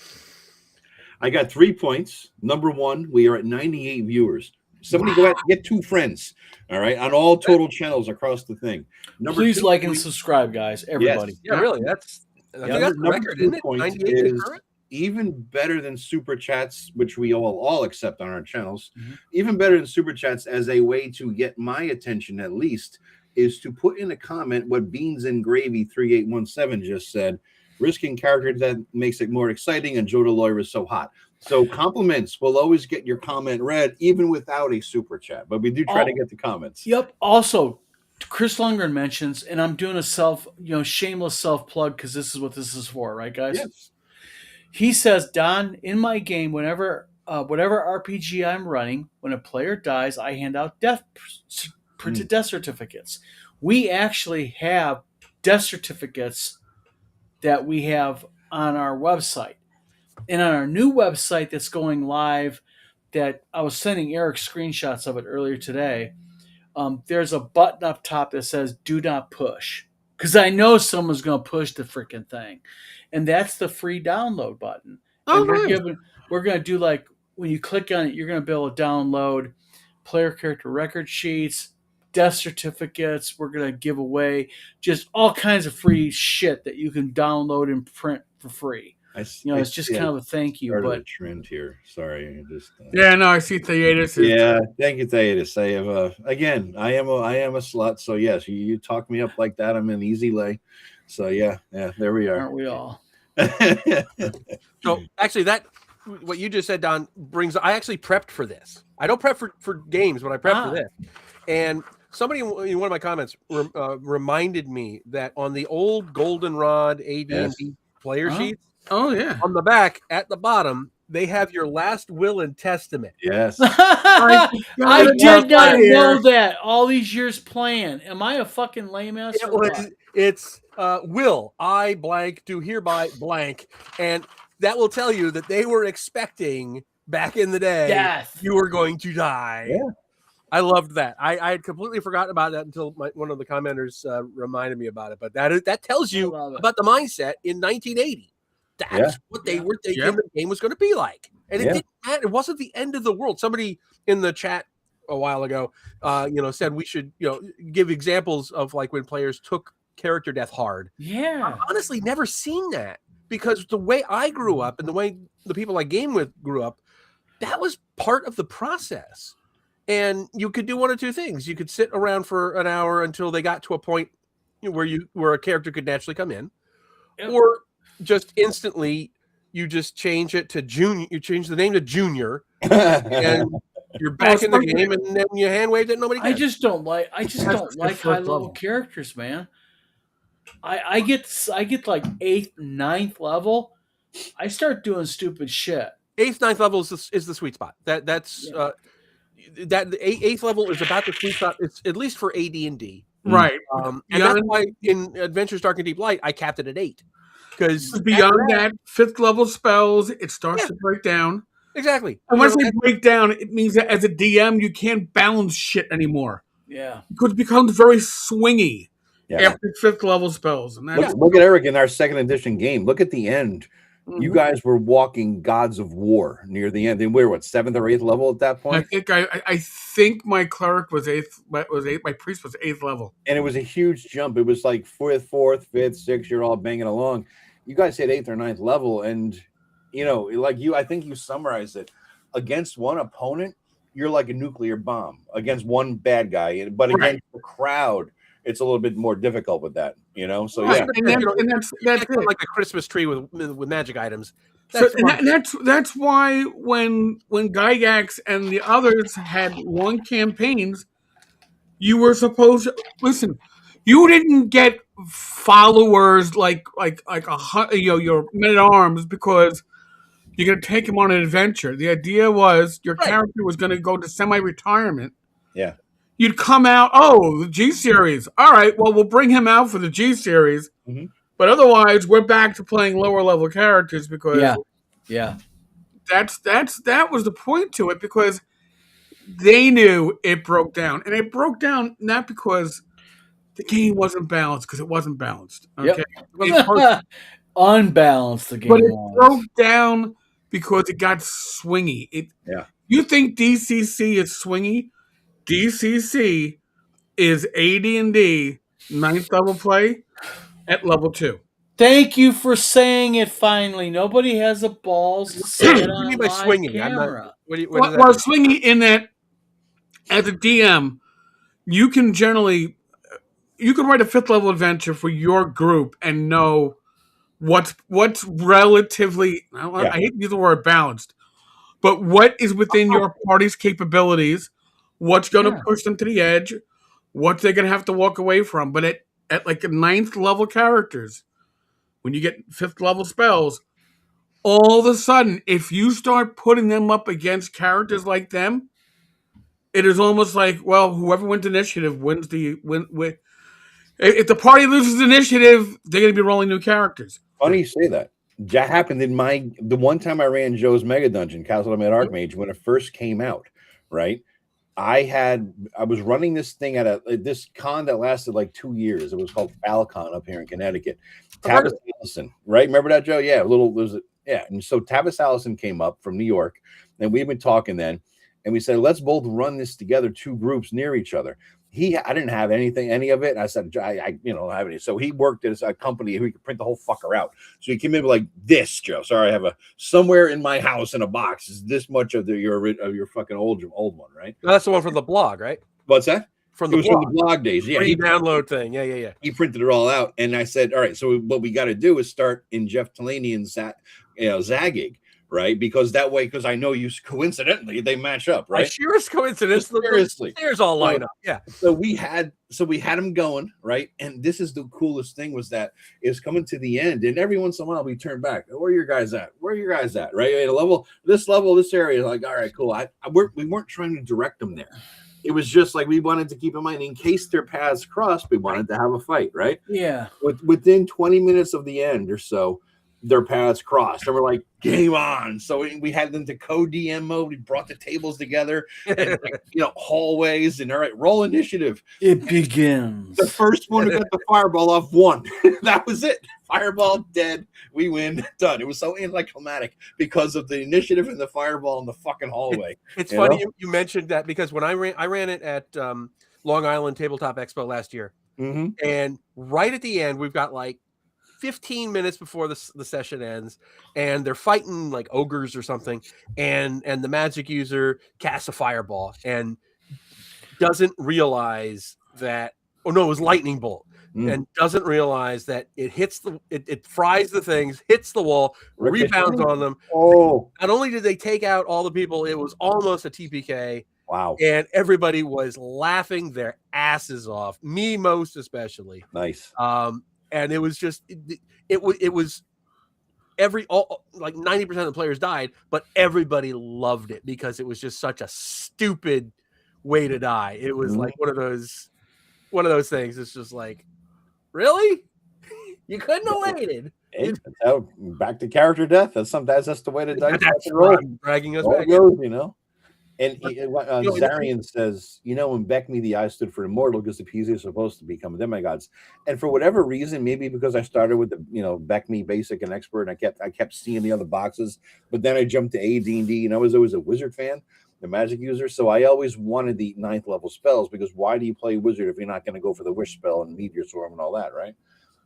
I got 3 points. Number one, we are at 98 viewers. Somebody go out and get 2 friends. All right, on all total channels across the thing. Please like and subscribe, guys. Everybody. Yes. Yeah, really. That's the record, isn't it? 98 is even better than super chats, which we all accept on our channels. Even better than super chats as a way to get my attention, at least, is to put in a comment what Beans and Gravy 3817 just said. Risking characters that makes it more exciting, and Joe the Lawyer is so hot. So compliments will always get your comment read, even without a super chat. But we do try to get the comments. Yep. Also, Chris Lundgren mentions, and I'm doing a shameless self plug because this is what this is for, right, guys? Yes. He says, Don, in my game, whatever RPG I'm running, when a player dies, I hand out printed death certificates. We actually have death certificates that we have on our website. And on our new website that's going live, that I was sending Eric screenshots of it earlier today, there's a button up top that says do not push. Because I know someone's going to push the freaking thing. And that's the free download button. Oh, we're going to do like, when you click on it, you're going to be able to download player character record sheets, death certificates. We're going to give away just all kinds of free shit that you can download and print for free. It's just kind of a thank you. But a trend here. Sorry, I see Theatus. Yeah, thank you, Theatus. I have I am a slut. So yes, you talk me up like that, I'm an easy lay. So yeah, there we are. Aren't we all? So actually, what you just said, Don, I actually prepped for this. I don't prep for games, but I prepped for this. And somebody in one of my comments reminded me that on the old Goldenrod AD&D player sheets, on the back at the bottom, they have your last will and testament. Yes. I did not know that all these years playing. Am I a fucking lame ass? It's will I blank do hereby blank, and that will tell you that they were expecting back in the day death. You were going to die. Yeah. I loved that. I had completely forgotten about that until one of the commenters reminded me about it. But that tells you about the mindset in 1980. That's what they were thinking the game was going to be like. And it didn't matter. It wasn't the end of the world. Somebody in the chat a while ago, said we should, give examples of like when players took character death hard. Yeah. I've honestly never seen that, because the way I grew up and the way the people I game with grew up, that was part of the process. And you could do one of two things. You could sit around for an hour until they got to a point where a character could naturally come in, or just instantly you just change it to Junior. You change the name to Junior, and you're back in the game, and then you hand waved it. Nobody. I just don't like high level characters, man. I get like 8th, 9th level. I start doing stupid shit. 8th, 9th level is the sweet spot. That's that the 8th level is about the sweet spot. It's at least for AD&D, right? And that's why in Adventures Dark and Deep Light I capped it at 8, because beyond that 5th level spells it starts to break down. Exactly. And once they break down, it means that as a DM you can't balance shit anymore. Yeah, because it becomes very swingy after 5th level spells. And look at Eric in our 2nd edition game. Look at the end. You guys were walking Gods of War near the end. And we were what, 7th or 8th level at that point? I think my cleric was 8th. My priest was 8th level, and it was a huge jump. It was like 4th, 5th, 6th. You're all banging along. You guys hit 8th or 9th level, and I think you summarized it. Against one opponent, you're like a nuclear bomb. Against one bad guy, but against the crowd, it's a little bit more difficult with that, So and that's like a Christmas tree with magic items. That's why when Gygax and the others had long campaigns, you were supposed to listen. You didn't get followers like your men at arms because you're going to take them on an adventure. The idea was your character was going to go to semi-retirement. Yeah. You'd come out, the G series. All right, well, we'll bring him out for the G series. Mm-hmm. But otherwise, we're back to playing lower level characters because that was the point to it, because they knew it broke down. And it broke down not because the game wasn't balanced, because it wasn't balanced. Okay. Yep. Unbalanced the game was. But it broke down because it got swingy. You think DCC is swingy? DCC is AD&D 9th level play at level 2. Thank you for saying it finally. Nobody has the balls to say it on my swinging? camera. Swinging in that, as a DM, you can write a 5th level adventure for your group and know what's relatively, I hate to use the word balanced, but what is within your party's capabilities, what's going to push them to the edge, what they're going to have to walk away from. But at like the 9th level characters, when you get 5th level spells, all of a sudden, if you start putting them up against characters like them, it is almost like, well, whoever wins initiative wins if the party loses initiative, they're going to be rolling new characters. Funny you say that. That happened in the one time I ran Joe's Mega Dungeon, Castle of Mad Archmage, when it first came out, right? I was running this thing at this con that lasted like 2 years. It was called Falcon up here in Connecticut. Tavis Allison, right? Remember that, Joe? Yeah, and so Tavis Allison came up from New York, and we've been talking then, and we said, let's both run this together, 2 groups near each other. I didn't have any of it. And I said, I don't have any. So he worked at a company who could print the whole fucker out. So he came in like this, Joe. Sorry, I have somewhere in my house in a box is this much of your fucking old one, right? No, that's the one from the blog, right? What's that? From the blog days. Yeah. Free download thing. Yeah. He printed it all out. And I said, all right, so what we got to do is start in Jeff Talani and Zagig. Right, because I know you coincidentally they match up, right? Sheerest coincidence. Seriously, there's all line up. Yeah. So we had them going, right, and this is the coolest thing was that it's coming to the end, and every once in a while we turn back. Where are your guys at? Right, at a level, this area, like, all right, cool. We weren't trying to direct them there. It was just like we wanted to keep in mind in case their paths crossed, we wanted to have a fight, right? Yeah. Within 20 minutes of the end or so. their paths crossed, and we're like, game on. So we had them to co-DM mode. We brought the tables together and hallways, and all right, roll initiative. It begins. The first one who got the fireball off won. That was it. Fireball dead. We win. Done. It was so anticlimactic because of the initiative and the fireball in the fucking hallway. It's funny you mentioned that, because when I ran it at Long Island Tabletop Expo last year, and right at the end, we've got like 15 minutes before the session ends, and they're fighting like ogres or something, and the magic user casts a fireball and doesn't realize that, it was lightning bolt, and doesn't realize that it hits it fries the things, hits the wall, rebounds on them. Oh, not only did they take out all the people, it was almost a TPK. Wow. And everybody was laughing their asses off, me most especially. Nice. And it was just it was like 90% of the players died, but everybody loved it because it was just such a stupid way to die. It was like one of those things. It's just like, really? You couldn't have waited. Back to character death. That's the way to die. That's right. Bragging us back. And Zarian says, in Beckme, the I stood for immortal because the PZ is supposed to become demigods. And for whatever reason, maybe because I started with the Beckme basic and expert, and I kept seeing the other boxes, but then I jumped to AD&D, and I was always a wizard fan, the magic user. So I always wanted the 9th level spells, because why do you play wizard if you're not going to go for the wish spell and meteor swarm and all that, right?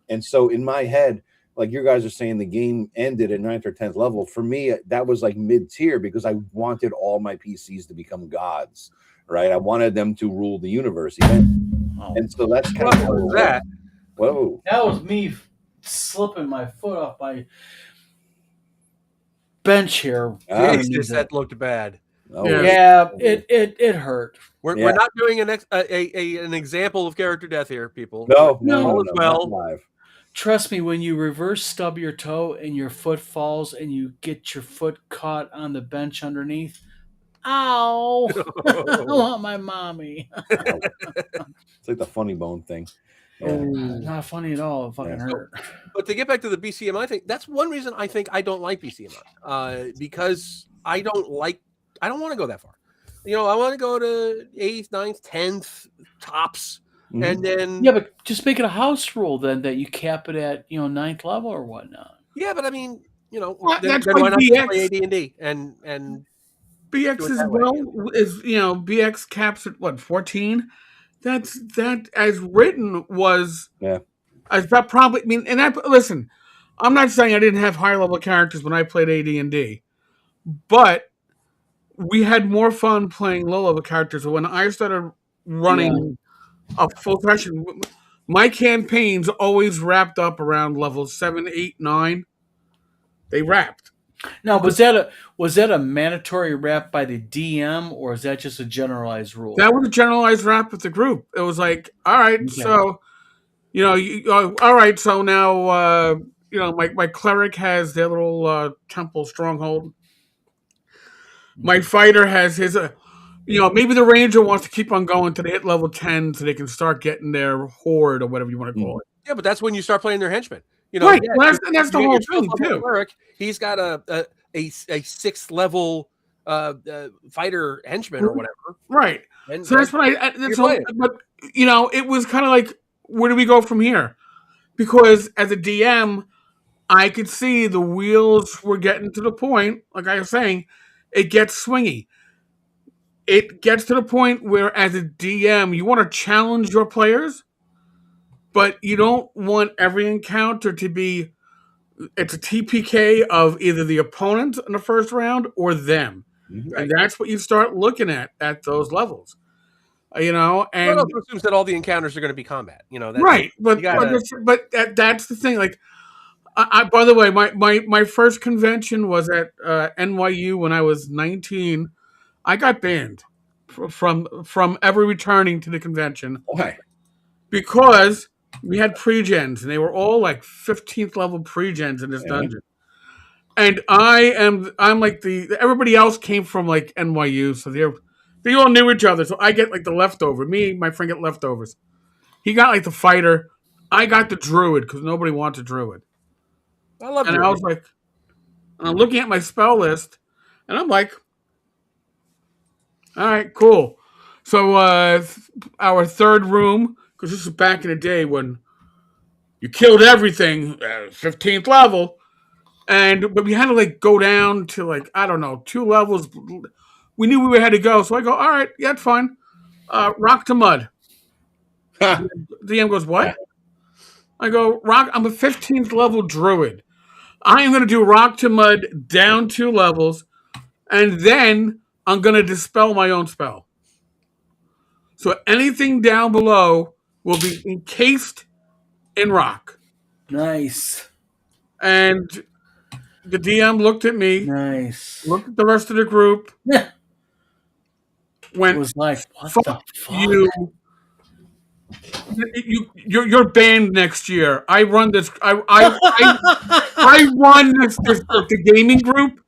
And so in my head, like you guys are saying, the game ended at 9th or 10th level. For me, that was like mid-tier, because I wanted all my PCs to become gods, right? I wanted them to rule the universe. And so that's kind of that. Whoa. That was me slipping my foot off my bench here. That looked bad. Oh, yeah, it hurt. We're not doing an example of character death here, people. No. Well, trust me, when you reverse stub your toe and your foot falls and you get your foot caught on the bench underneath, ow! I want my mommy. It's like the funny bone thing. Yeah. Not funny at all. It fucking hurt. But to get back to the BCMI thing, that's one reason I think I don't like BCMI. Because I don't want to go that far. I want to go to 8th, 9th, 10th tops. And then but just make it a house rule then that you cap it at 9th level or whatnot. Yeah, but I mean, that's why not play AD&D and BX as well is BX caps at 14. That as written was as that probably listen, I'm not saying I didn't have higher level characters when I played AD&D, but we had more fun playing low level characters. When I started running a full session, my campaigns always wrapped up around level 7, 8, 9. They wrapped. Now, was that a mandatory wrap by the DM, or is that just a generalized rule? That was a generalized wrap with the group. It was like, all right, so all right, so now my cleric has their little temple stronghold. My fighter has his. Maybe the ranger wants to keep on going till they hit level 10 so they can start getting their horde or whatever you want to call it. Yeah, but that's when you start playing their henchmen. Right. Well, that's the whole thing, too. Cleric, he's got a 6th level fighter henchman or whatever. Right. So that's what but, it was kind of like, where do we go from here? Because as a DM, I could see the wheels were getting to the point, like I was saying, it gets swingy. It gets to the point where, as a DM, you want to challenge your players, but you don't want every encounter to be it's a TPK of either the opponent in the first round or them. Mm-hmm. And that's what you start looking at those levels. And assumes that all the encounters are going to be combat. Right. But that's the thing. Like, I by the way, my first convention was at NYU when I was 19. I got banned from ever returning to the convention. Why? Because we had pre-gens, and they were all like 15th level pre-gens in this dungeon. And I'm like everybody else came from like NYU, so they all knew each other. So I get like the leftover. Me and my friend get leftovers. He got like the fighter. I got the druid because nobody wants a druid. I love and I was like, and I'm looking at my spell list, and I'm like, all right, cool. So our third room, because this is back in the day when you killed everything, 15th level, but we had to like go down to like I don't know 2 levels. We knew we had to go, so I go, all right, yeah, it's fine. Rock to mud. Ha. The DM goes, what? Yeah. I go, rock. I'm a 15th level druid. I am going to do rock to mud down 2 levels, and then I'm going to dispel my own spell. So anything down below will be encased in rock. Nice. And the DM looked at me, Nice. looked at the rest of the group, Yeah. went, It was like, what fuck the fuck? You're banned next year. I run this. I run the gaming group.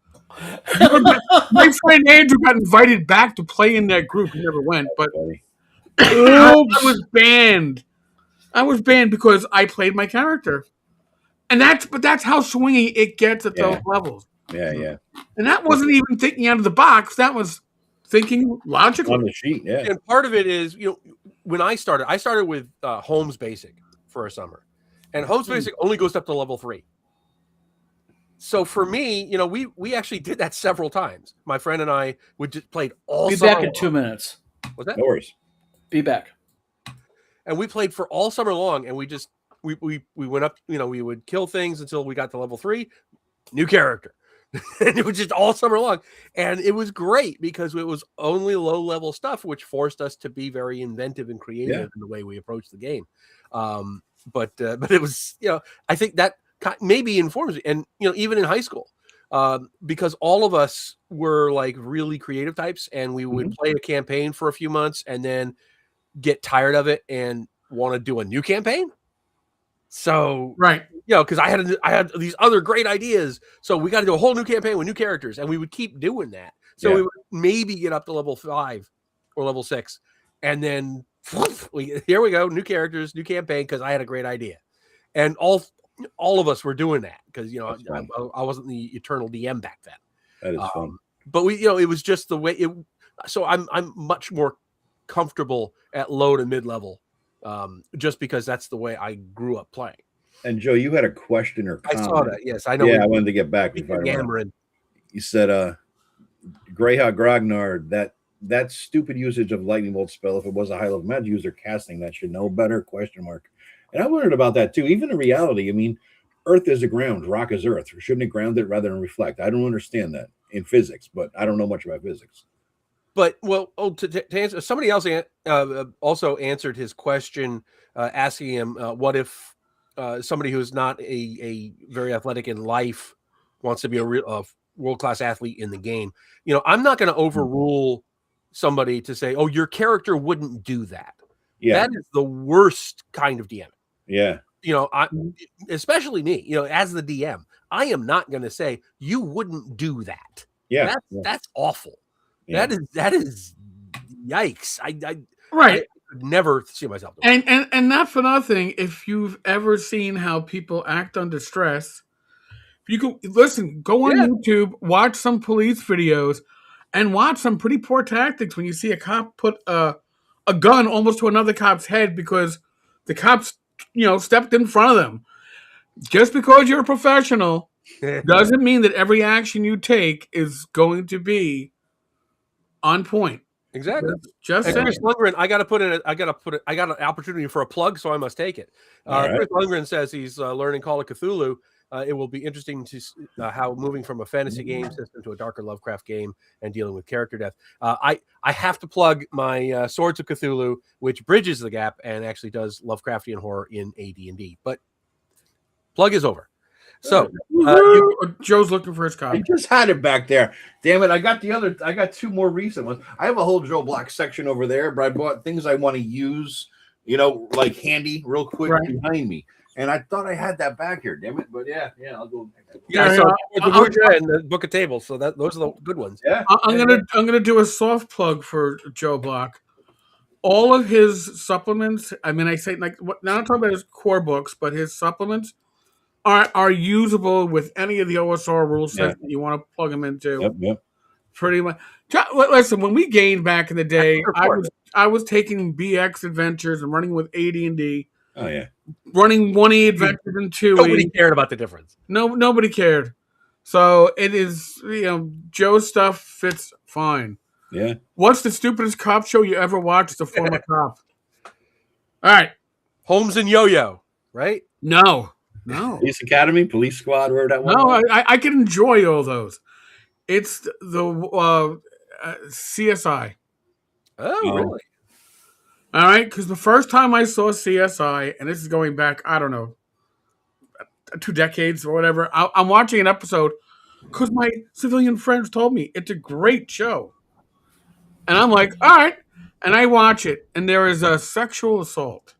My friend Andrew got invited back to play in that group. He never went, but I was banned. I was banned because I played my character, and that's how swingy it gets at those levels. Yeah. And that wasn't even thinking out of the box. That was thinking logically on the sheet. Yeah. And part of it is, when I started with Holmes Basic for a summer, and Holmes Basic only goes up to level 3. So for me, we actually did that several times. My friend and I would just played all. Be back in 2 minutes. What's that? No worries. Be back. And we played for all summer long, and we went up. We would kill things until we got to level 3, new character. And it was just all summer long, and it was great because it was only low level stuff, which forced us to be very inventive and creative in the way we approached the game. But it was, I think that maybe informs me, and even in high school, because all of us were like really creative types, and we would play a campaign for a few months and then get tired of it and want to do a new campaign. So right. Because I had these other great ideas, so we got to do a whole new campaign with new characters, and we would keep doing that. So we would maybe get up to level 5 or level 6, and then here we go, new characters, new campaign, because I had a great idea, and all of us were doing that because I wasn't the eternal DM back then. That is fun. But it was just the way it. So I'm much more comfortable at low to mid level, just because that's the way I grew up playing. And Joe, you had a question or comment. I saw that. Yes, I know. Yeah, I wanted to get back. You said, Greyhawk Grognar, that stupid usage of lightning bolt spell, if it was a high level magic user casting, that should know better, ? And I wondered about that too. Even in reality, I mean, earth is a ground, rock is earth. Shouldn't it ground it rather than reflect? I don't understand that in physics, but I don't know much about physics. But to answer, somebody else also answered his question, asking him, what if somebody who's not a very athletic in life wants to be a world-class athlete in the game? I'm not going to overrule somebody to say, oh, your character wouldn't do that. Yeah. That is the worst kind of DM. Yeah. Especially me, as the DM, I am not going to say you wouldn't do that. Yeah. That's awful. Yeah. That is yikes. I could never see myself doing and not for nothing. If you've ever seen how people act under stress, you can go on YouTube, watch some police videos, and watch some pretty poor tactics when you see a cop put a gun almost to another cop's head because the cops, stepped in front of them. Just because you're a professional doesn't mean that every action you take is going to be on point. Exactly. Just Chris Lundgren, I got an opportunity for a plug, so I must take it. Chris Lundgren says he's learning Call of Cthulhu. It will be interesting to how moving from a fantasy game system to a darker Lovecraft game and dealing with character death. I have to plug my Swords of Cthulhu, which bridges the gap and actually does Lovecraftian horror in AD&D. But plug is over. So Joe's looking for his copy. I just had it back there. Damn it! I got 2 more recent ones. I have a whole Joe Block section over there, but I bought things I want to use, like handy, real quick behind me. And I thought I had that back here. Damn it! But yeah, I'll go. Yeah, so the Muja and the Book of Tables. So those are the good ones. Yeah, I'm gonna do a soft plug for Joe Block. All of his supplements. I mean, I say like not talking about his core books, but his supplements are usable with any of the OSR rule sets that you want to plug them into. Yep. Pretty much. Listen, when we gained back in the day, I was taking BX adventures and running with AD&D. Oh yeah. Running 1E adventures and 2E. Nobody cared about the difference. Nobody cared. So it is, Joe's stuff fits fine. Yeah. What's the stupidest cop show you ever watched? The former cop. All right. Holmes and Yo-Yo, right? No. Police Academy, Police Squad, wherever that one. No, I can enjoy all those. It's the CSI. Oh, really? All right, because the first time I saw CSI, and this is going back, I don't know, 2 decades or whatever, I'm watching an episode because my civilian friends told me it's a great show. And I'm like, all right. And I watch it, and there is a sexual assault.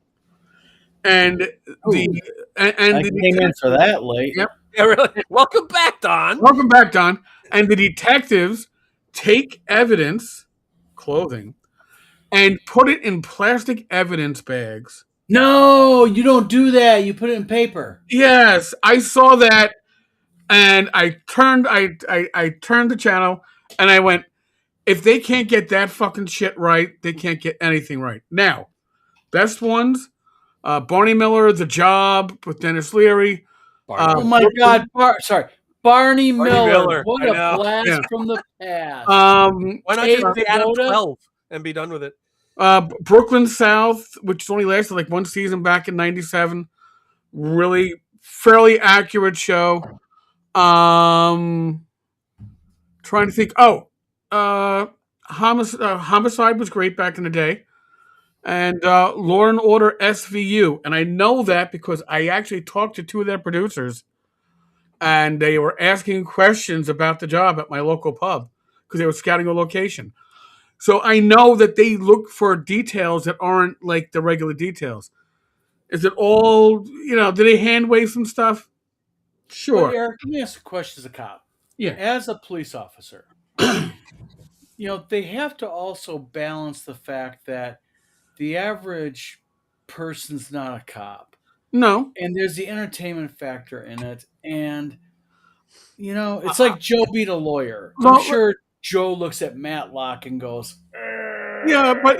And I came in for that late. Yep. Yeah, really. Welcome back, Don. Welcome back, Don. And the detectives take evidence, clothing, and put it in plastic evidence bags. No, you don't do that. You put it in paper. Yes, I saw that, and I turned the channel, and I went, if they can't get that fucking shit right, they can't get anything right. Now, best ones, Barney Miller, The Job with Dennis Leary. Oh my God! Barney Miller. What a blast from the past. Why not just the Adam 12 and be done with it? Brooklyn South, which only lasted like 1 season back in '97. Really fairly accurate show. Trying to think. Homicide was great back in the day. And Law and Order SVU. And I know that because I actually talked to 2 of their producers. And they were asking questions about the job at my local pub because they were scouting a location. So I know that they look for details that aren't like the regular details. Is it all, do they hand wave some stuff? Sure. But Eric, let me ask a question as a cop. Yeah. As a police officer, they have to also balance the fact that the average person's not a cop. No. And there's the entertainment factor in it. And, it's like Joe beat a lawyer. I'm sure Joe looks at Matlock and goes, yeah, but,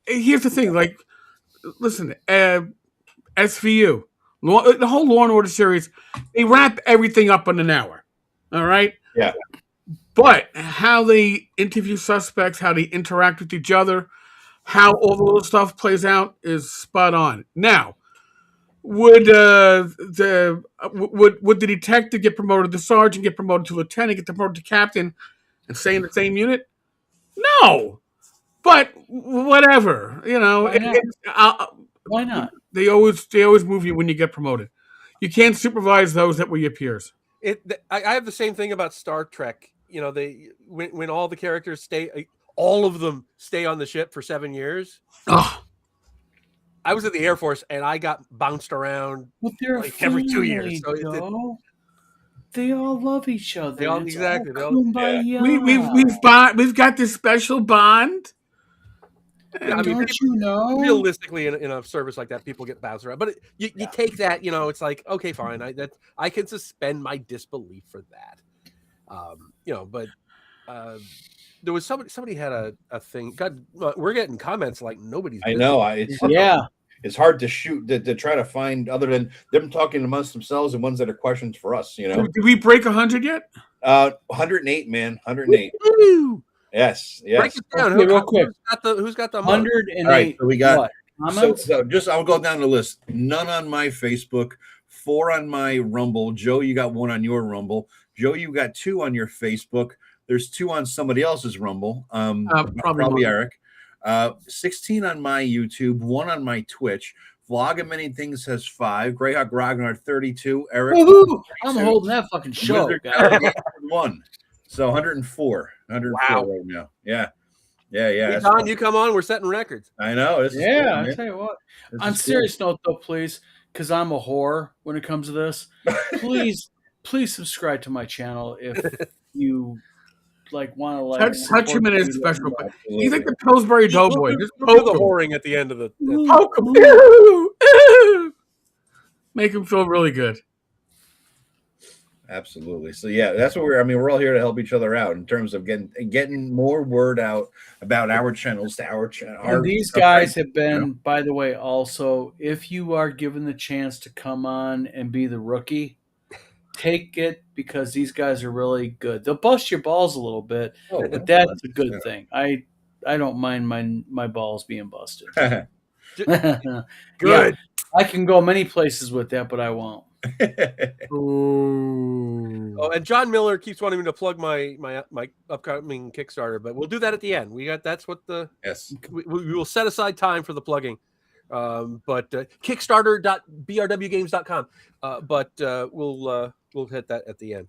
here's the thing. Like, listen, SVU, the whole Law and Order series, they wrap everything up in an hour. All right? Yeah. But how they interview suspects, how they interact with each other, how all the little stuff plays out is spot on. Now, would the detective get promoted to sergeant, get promoted to lieutenant, get promoted to captain, and stay in the same unit? No, but whatever. Why not? They always move you when you get promoted. You can't supervise those that were your peers. I have the same thing about Star Trek. When all the characters all of them stay on the ship for 7 years. Oh. I was at the Air Force and I got bounced around every 2 years. So they all love each other. They all, exactly. We've got this special bond. Yeah, I mean, realistically, in a service like that, people get bounced around. But you take that, it's like, okay, fine. I can suspend my disbelief for that. But there was somebody had a thing. God, we're getting comments like nobody's. I know. It's hard to shoot to try to find other than them talking amongst themselves and ones that are questions for us. Did we break 100 yet? 108, man. 108. Woo! Yes. Break it down. Okay, real quick. Who's got the 108? All right, so we got. Comments? So just I'll go down the list. None on my Facebook. 4 on my Rumble. Joe, you got 1 on your Rumble. Joe, you got 2 on your Facebook. There's 2 on somebody else's Rumble. Probably Eric. 16 on my YouTube. 1 on my Twitch. Vlog of Many Things has 5. Greyhawk Ragnar 32. Eric. Woo-hoo! I'm holding that fucking show. 1. So 104. 104 right now. Yeah. Hey, Don, you come on. We're setting records. I know. I tell you what. On serious note, though, please, because I'm a whore when it comes to this, please subscribe to my channel if you want to touch him in his special place. He's like the Pillsbury Doughboy. Just poke the whoring at the end of the poke him. Make him feel really good. Absolutely. So yeah, that's what we're all here to help each other out in terms of getting more word out about our channels to our channel. And these guys have been, by the way, also, if you are given the chance to come on and be the rookie, take it, because these guys are really good. They'll bust your balls a little bit, but that's a good thing. I don't mind my balls being busted. Good. Yeah, I can go many places with that, but I won't. Oh, and John Miller keeps wanting me to plug my upcoming Kickstarter, but we'll do that at the end. That's what we will set aside time for the plugging. But Kickstarter.brwgames.com. But we'll hit that at the end.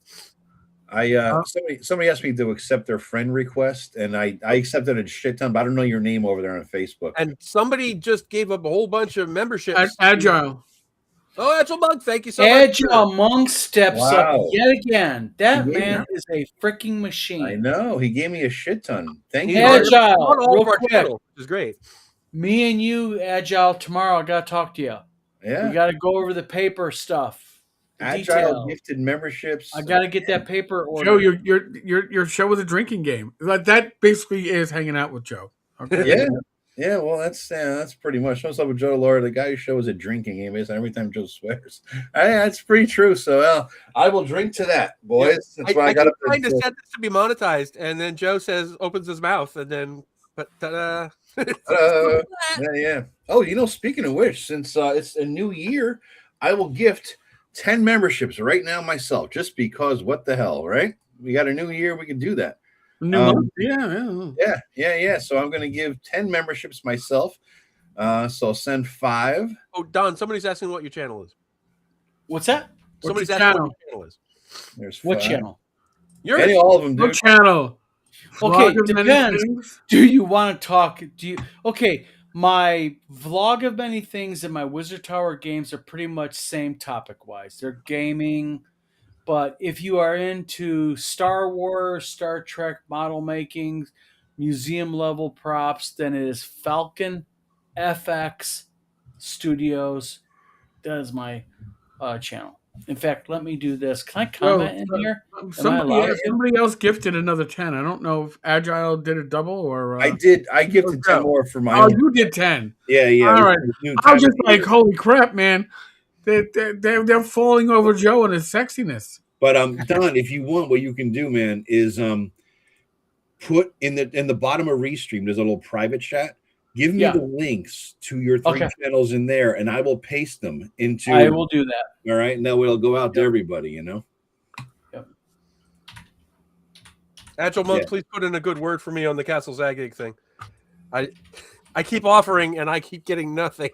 Somebody asked me to accept their friend request, and I accepted a shit ton, but I don't know your name over there on Facebook. And somebody just gave up a whole bunch of memberships. Agile. Oh, Agile Monk, thank you so much. Agile Monk steps up yet again. That man is a freaking machine. I know. He gave me a shit ton. Thank you. Agile, real quick. Channel, which is great. Me and you, Agile, tomorrow I got to talk to you. Yeah. We got to go over the paper stuff. Agile detail. Gifted memberships. I got to get that paper order. Joe, your show was a drinking game. That basically is hanging out with Joe. Okay. Yeah. Yeah, well, that's pretty much. What's up with Joe Laura? The guy who shows a drinking game is every time Joe swears. That's pretty true. So I will drink to that, boys. Yeah. That's why I got trying to set this to be monetized, and then Joe opens his mouth, and then, but yeah. Oh, speaking of which, since it's a new year, I will gift 10 memberships right now myself, just because. What the hell, right? We got a new year, we can do that. New month? Yeah. So I'm going to give 10 memberships myself. So I'll send 5. Oh, Don, somebody's asking what your channel is. What's that? Somebody's asking what your channel is. There's 5. What channel? Any, all of them, dude. What channel? Okay, depends. Do you want to talk? Okay, my vlog of many things and my Wizard Tower games are pretty much same topic-wise. They're gaming. But if you are into Star Wars, Star Trek model making, museum level props, then it is Falcon FX Studios. That is my channel. In fact, let me do this. Can I comment in here? Somebody else gifted another 10. I don't know if Agile did a double or. I did. I gifted 10 more for my. Oh, you did 10. Yeah. All right. I was just like, holy crap, man. They're falling over Joe and his sexiness. But Don, if you want, what you can do, man, is put in the bottom of Restream, there's a little private chat. Give me the links to your 3 channels in there, and I will paste them into. I will do that. All right, now it'll go out to everybody, Yep. Agile Monk, please put in a good word for me on the Castle Zagig thing. I keep offering, and I keep getting nothing.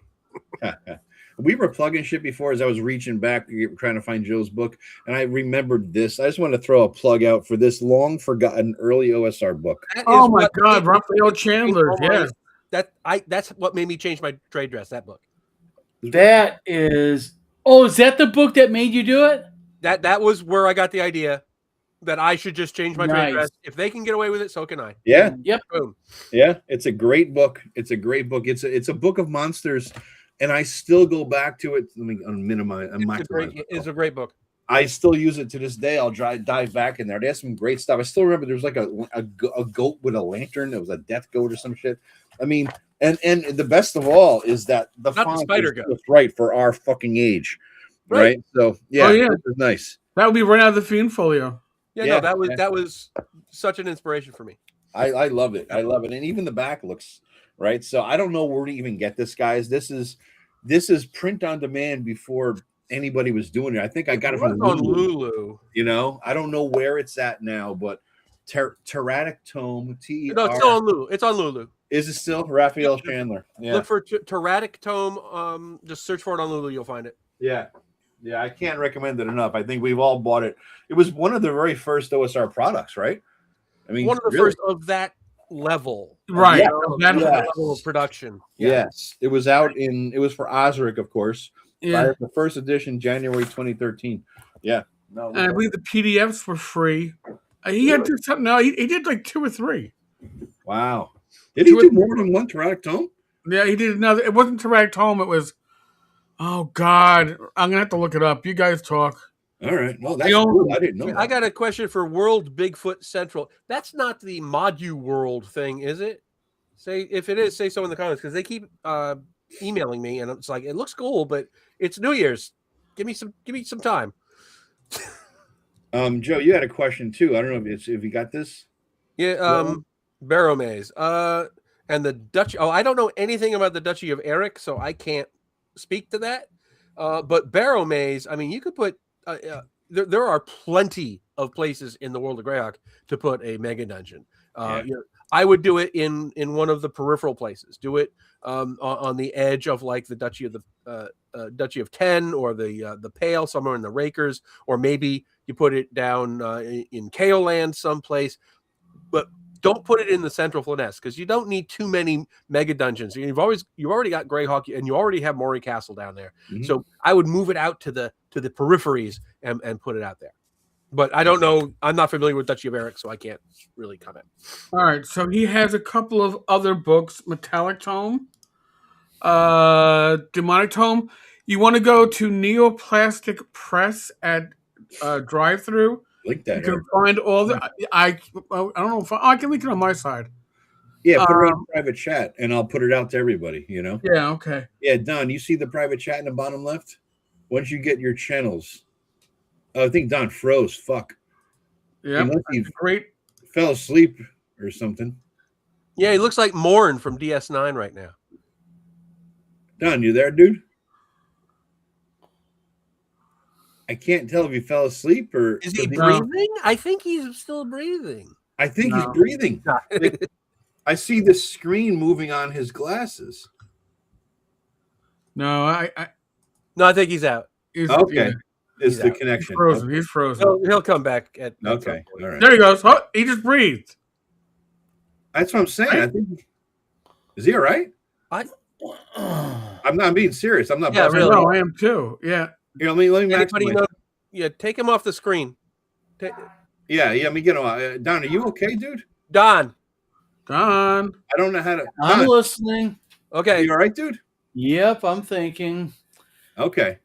We were plugging shit before as I was reaching back trying to find Joe's book, and I remembered this. I just want to throw a plug out for this long forgotten early OSR book. Oh my God, Raphael Chandler! Yes, that's what made me change my trade dress. That book. That is. Oh, is that the book that made you do it? That was where I got the idea that I should just change my trade dress. If they can get away with it, so can I. Yeah. Yep. Boom. Yeah, it's a great book. It's a great book. It's a book of monsters. And I still go back to it. Let me minimize. It's a great book. I still use it to this day. I'll dive back in there. They have some great stuff. I still remember there was like a goat with a lantern. It was a death goat or some shit. I mean, and the best of all is that the font is just right for our fucking age, right? So this is nice. That would be right out of the Fiend Folio. Yeah, no, that was such an inspiration for me. I love it. I love it, and even the back looks. Right, so I don't know where to even get this, guys. This is print on demand before anybody was doing it. I think I got it from Lulu. I don't know where it's at now, but Tyrannic Tome. No, it's still on Lulu. It's on Lulu. Is it still Raphael Chandler? Yeah. Look for Tyrannic Tome. Just search for it on Lulu. You'll find it. Yeah. I can't recommend it enough. I think we've all bought it. It was one of the very first OSR products, right? I mean, one of the first of that level, right? Level of production. Yes, it was out it was for Osric, of course. Yeah, the first edition, January 2013. Yeah, no, and I believe the PDFs were free. He had to do something. No, he did like 2 or 3. Wow, did he do more than one Tyrannic Tome? Yeah, he did another. It wasn't Tyrannic Tome. It was. Oh God, I'm gonna have to look it up. You guys talk. All right. Well, that's cool. I didn't know. I got a question for World Bigfoot Central. That's not the Modu World thing, is it? Say if it is, say so in the comments because they keep emailing me, and it's like it looks cool, but it's New Year's. Give me some time. Joe, you had a question too. I don't know if you got this. Yeah, Barrow Maze. And the Duchy. Oh, I don't know anything about the Duchy of Eric, so I can't speak to that. But Barrow Maze, I mean, you could put. There are plenty of places in the world of Greyhawk to put a mega dungeon. I would do it in one of the peripheral places. Do it on the edge of like the Duchy of the Duchy of 10 or the Pale, somewhere in the Rakers, or maybe you put it down in Kaoland someplace. But don't put it in the central Floness because you don't need too many mega dungeons. You've already got Greyhawk and you already have Mori Castle down there. Mm-hmm. So I would move it out to the peripheries and put it out there. But I don't know. I'm not familiar with Duchy of Eric, so I can't really comment. All right. So he has a couple of other books: Metallic Tome, Demonic Tome. You want to go to Neoplastic Press at Drive-Thru. Link that. You can find all the. I don't know if I can link it on my side. Yeah, put it in private chat, and I'll put it out to everybody. You know. Yeah. Okay. Yeah, Don, you see the private chat in the bottom left? Once you get your channels. Oh, I think Don froze. Fuck. Yeah. He great. Fell asleep or something. Yeah, he looks like Morn from DS9 right now. Don, you there, dude? I can't tell if he fell asleep or is he breathing? I think he's still breathing. I think he's breathing. I see the screen moving on his glasses. No, I think he's out. Okay. Yeah. It's the connection. He's frozen. He'll come back at okay. All right. There he goes. Oh, he just breathed. That's what I'm saying. I think is he all right? I'm not being serious. I'm not. Yeah, really. No, I am too. Yeah. You know, let me Anybody know? Yeah, take him off the screen. Yeah. Let me get him. Don, are you okay, dude? Don. I don't know how to. I'm listening. Okay. You all right, dude? Yep, I'm thinking. Okay.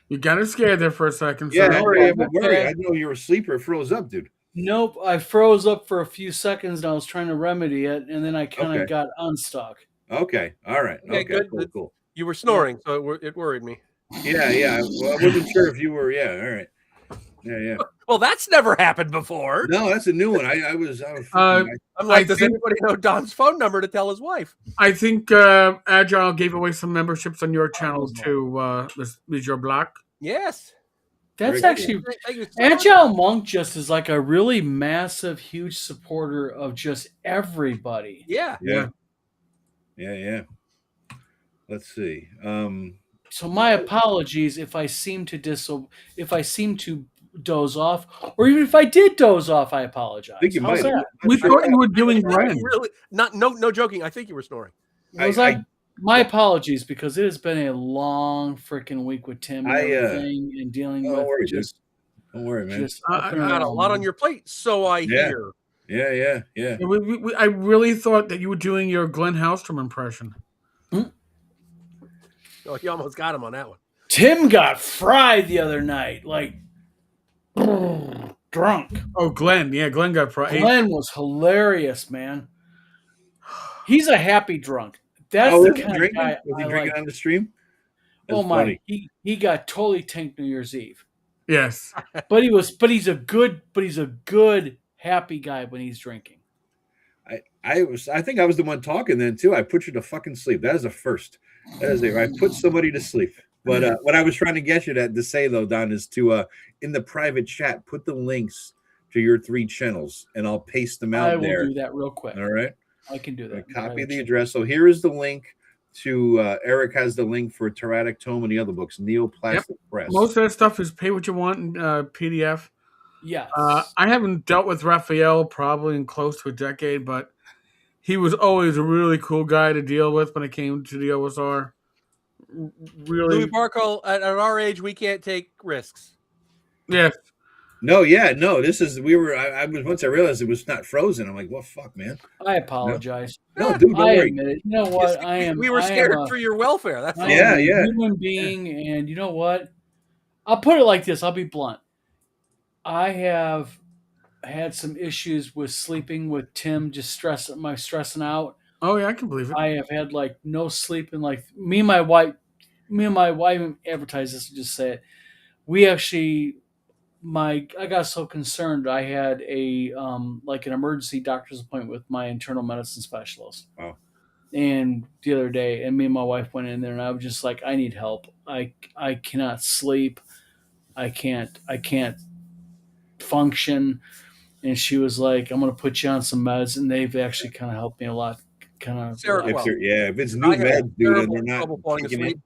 You got scared there for a second. Yeah, I know you were asleep or froze up, dude. Nope, I froze up for a few seconds and I was trying to remedy it, and then I kind of got unstuck. Okay, all right. Okay, good. Cool. You were snoring, so it worried me. Yeah. Well, I wasn't sure if you were. Yeah, all right. Yeah. Well, that's never happened before. No, that's a new one. I was I'm like, does anybody know Don's phone number to tell his wife? I think Agile gave away some memberships on your channel too, Major Block. Yes. That's actually Agile Monk just is like a really massive, huge supporter of just everybody. Yeah. Let's see. So my apologies if I seem to doze off, or even if I did doze off, I apologize. I think you might. We thought you were doing Glenn. Really, no joking. I think you were snoring. My apologies because it has been a long freaking week with Tim and everything and dealing with Don't worry, man. You got a lot on your plate, so I hear. Yeah. I really thought that you were doing your Glenn Hallstrom impression. Oh, you almost got him on that one. Tim got fried the other night, like drunk. Oh, Glenn. Yeah, Glenn got fried. Glenn was hilarious, man. He's a happy drunk. That's the kind of guy. Was he drinking on the stream? That's funny. He got totally tanked New Year's Eve. Yes. But he's a good happy guy when he's drinking. I think I was the one talking then too. I put you to fucking sleep. That is a first. I put somebody to sleep. But what I was trying to get you to say though, Don, is to in the private chat put the links to your 3 channels and I'll paste them out there. I will do that real quick. All right. I can do that. Copy the address. So here is the link to Eric has the link for Tyrannic Tome and the other books, Neoplastic Press. Most of that stuff is pay what you want in PDF. Yeah. I haven't dealt with Raphael probably in close to a decade, but he was always a really cool guy to deal with when it came to the OSR. Really, Louis Barkle, at our age, we can't take risks. Yes. No. This is I was once I realized it was not frozen. I'm like, well, fuck, man. I apologize. No, dude, don't worry. Admit it. You know what? We were scared for your welfare. That's a human being, and you know what? I'll put it like this. I'll be blunt. I have had some issues with sleeping with Tim, just stressing out. Oh yeah, I can believe it. I have had like no sleep, and like me and my wife advertise this. Just say it. We actually, I got so concerned. I had a like an emergency doctor's appointment with my internal medicine specialist. Wow. And the other day, and me and my wife went in there, and I was just like, I need help. I cannot sleep. I can't function. And she was like, I'm going to put you on some meds, and they've actually kind of helped me a lot. If it's new meds, dude, and they're not falling asleep.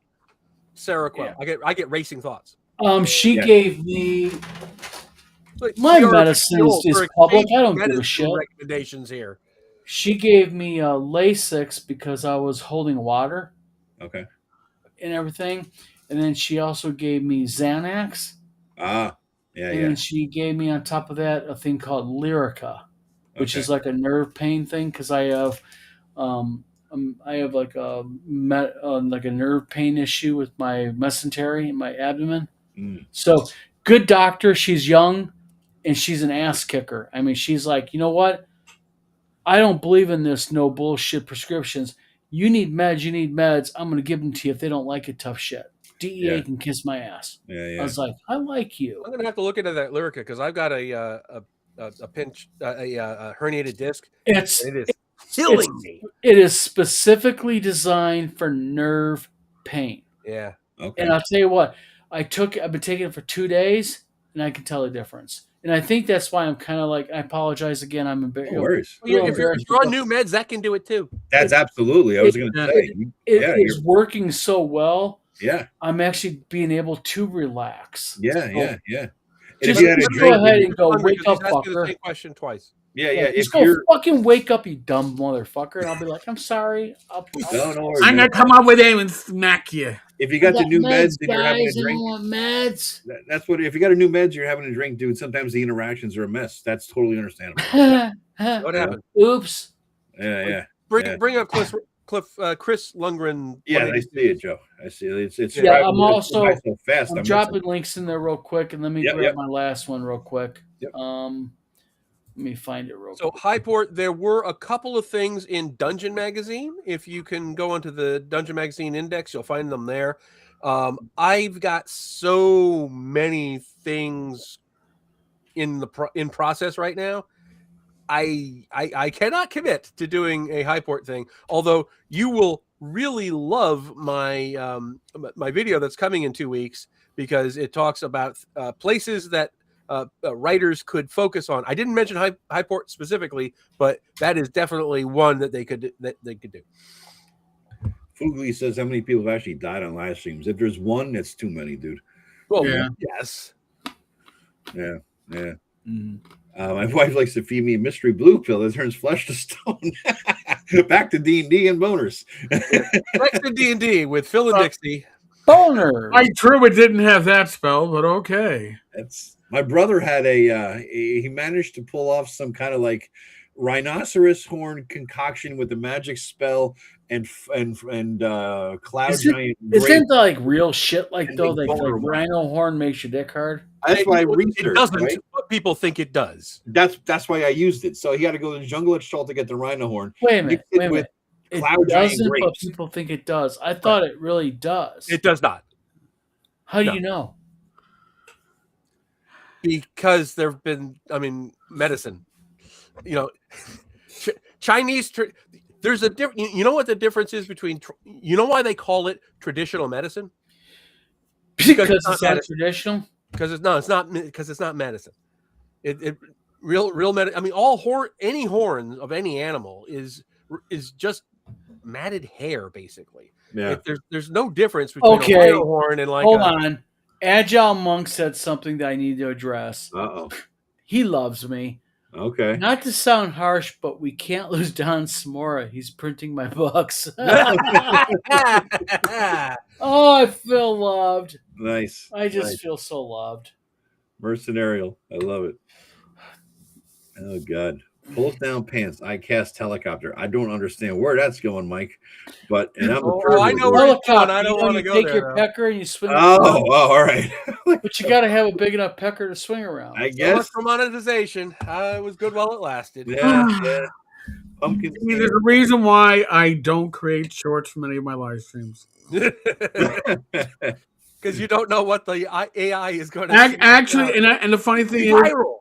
Seroquel. Yeah. I get racing thoughts. She gave me my medicine is public. I don't give a shit. Recommendations here. She gave me Lasix because I was holding water. Okay. And everything, and then she also gave me Xanax. Yeah. And she gave me on top of that a thing called Lyrica, which is like a nerve pain thing because I have like a nerve pain issue with my mesentery in my abdomen. So good doctor. She's young, and she's an ass kicker. I mean, she's like, you know what? I don't believe in this no bullshit prescriptions. You need meds. I'm going to give them to you if they don't like it. Tough shit. DEA can kiss my ass. I was like, I like you. I'm going to have to look into that Lyrica because I've got a herniated disc. It is killing me. It is specifically designed for nerve pain. Yeah. Okay. And I'll tell you what, I've been taking it for 2 days, and I can tell the difference. And I think that's why I'm kind of like, I apologize again. I'm embarrassed. No worries. If you're on new meds, that can do it too. That's absolutely. I was going to say. It is working so well. Yeah. I'm actually being able to relax. Yeah. Just go ahead and go wake up, fucker. The same question twice. Yeah. Just go fucking wake up, you dumb motherfucker. And I'll be like, I'm sorry. I'm going to come up with him and smack you. If you got the new meds, then you're having a drink. Meds. That's what. If you got a new meds, you're having a drink, dude. Sometimes the interactions are a mess. That's totally understandable. What happened? Oops. Yeah. Bring up Chris Lundgren. Yeah, I see it, Joe. I see it. It's I'm also so fast. I'm dropping links in there real quick, and let me grab my last one real quick. Yep. Let me find it real quick. So, Highport, there were a couple of things in Dungeon Magazine. If you can go onto the Dungeon Magazine index, you'll find them there. I've got so many things in process right now. I cannot commit to doing a Highport thing, although you will really love my my video that's coming in 2 weeks because it talks about places that writers could focus on. I didn't mention Highport specifically, but that is definitely one that they could do. Fugly says how many people have actually died on live streams. If there's one, that's too many, dude. Well, yes. Yeah. Mm-hmm. My wife likes to feed me a mystery blue pill that turns flesh to stone. Back to D&D and boners. Back to D&D with Phil and Dixie. Boner. True, it didn't have that spell, but okay. That's my brother had he managed to pull off some kind of like rhinoceros horn concoction with a magic spell and cloud giant. Isn't that like real shit? Like though, like rhino horn makes your dick hard. That's why I researched. It doesn't, right? But people think it does. That's why I used it. So he had to go to the jungle at Schull to get the rhino horn. Wait a minute. It doesn't, but people think it does. I thought it really does. It does not. How do you know? Because there've been, medicine. Chinese. There's a different. You know what the difference is between? You know why they call it traditional medicine? Because it's not traditional. Because it's not. Because it's not medicine. Real medicine. Any horn of any animal is just matted hair, basically. Yeah. There's no difference between a rhino horn and hold on. Agile Monk said something that I need to address. Uh-oh. He loves me. Okay. Not to sound harsh, but we can't lose Don Semora. He's printing my books. Oh, I feel loved. Nice. I just feel so loved. Mercenarial. I love it. Oh, God. Pulls down pants. I cast helicopter. I don't understand where that's going, Mike. But and I'm the I know where it's going. I don't want to you go take there. your pecker and you swing it Oh, around, all right. but you got to have a big enough pecker to swing around. I So guess. much for monetization. It was good while it lasted. Yeah. Pumpkin. See, there's a reason why I don't create shorts from any of my live streams. Because you don't know what the AI is going to Actually, and the funny thing is, viral.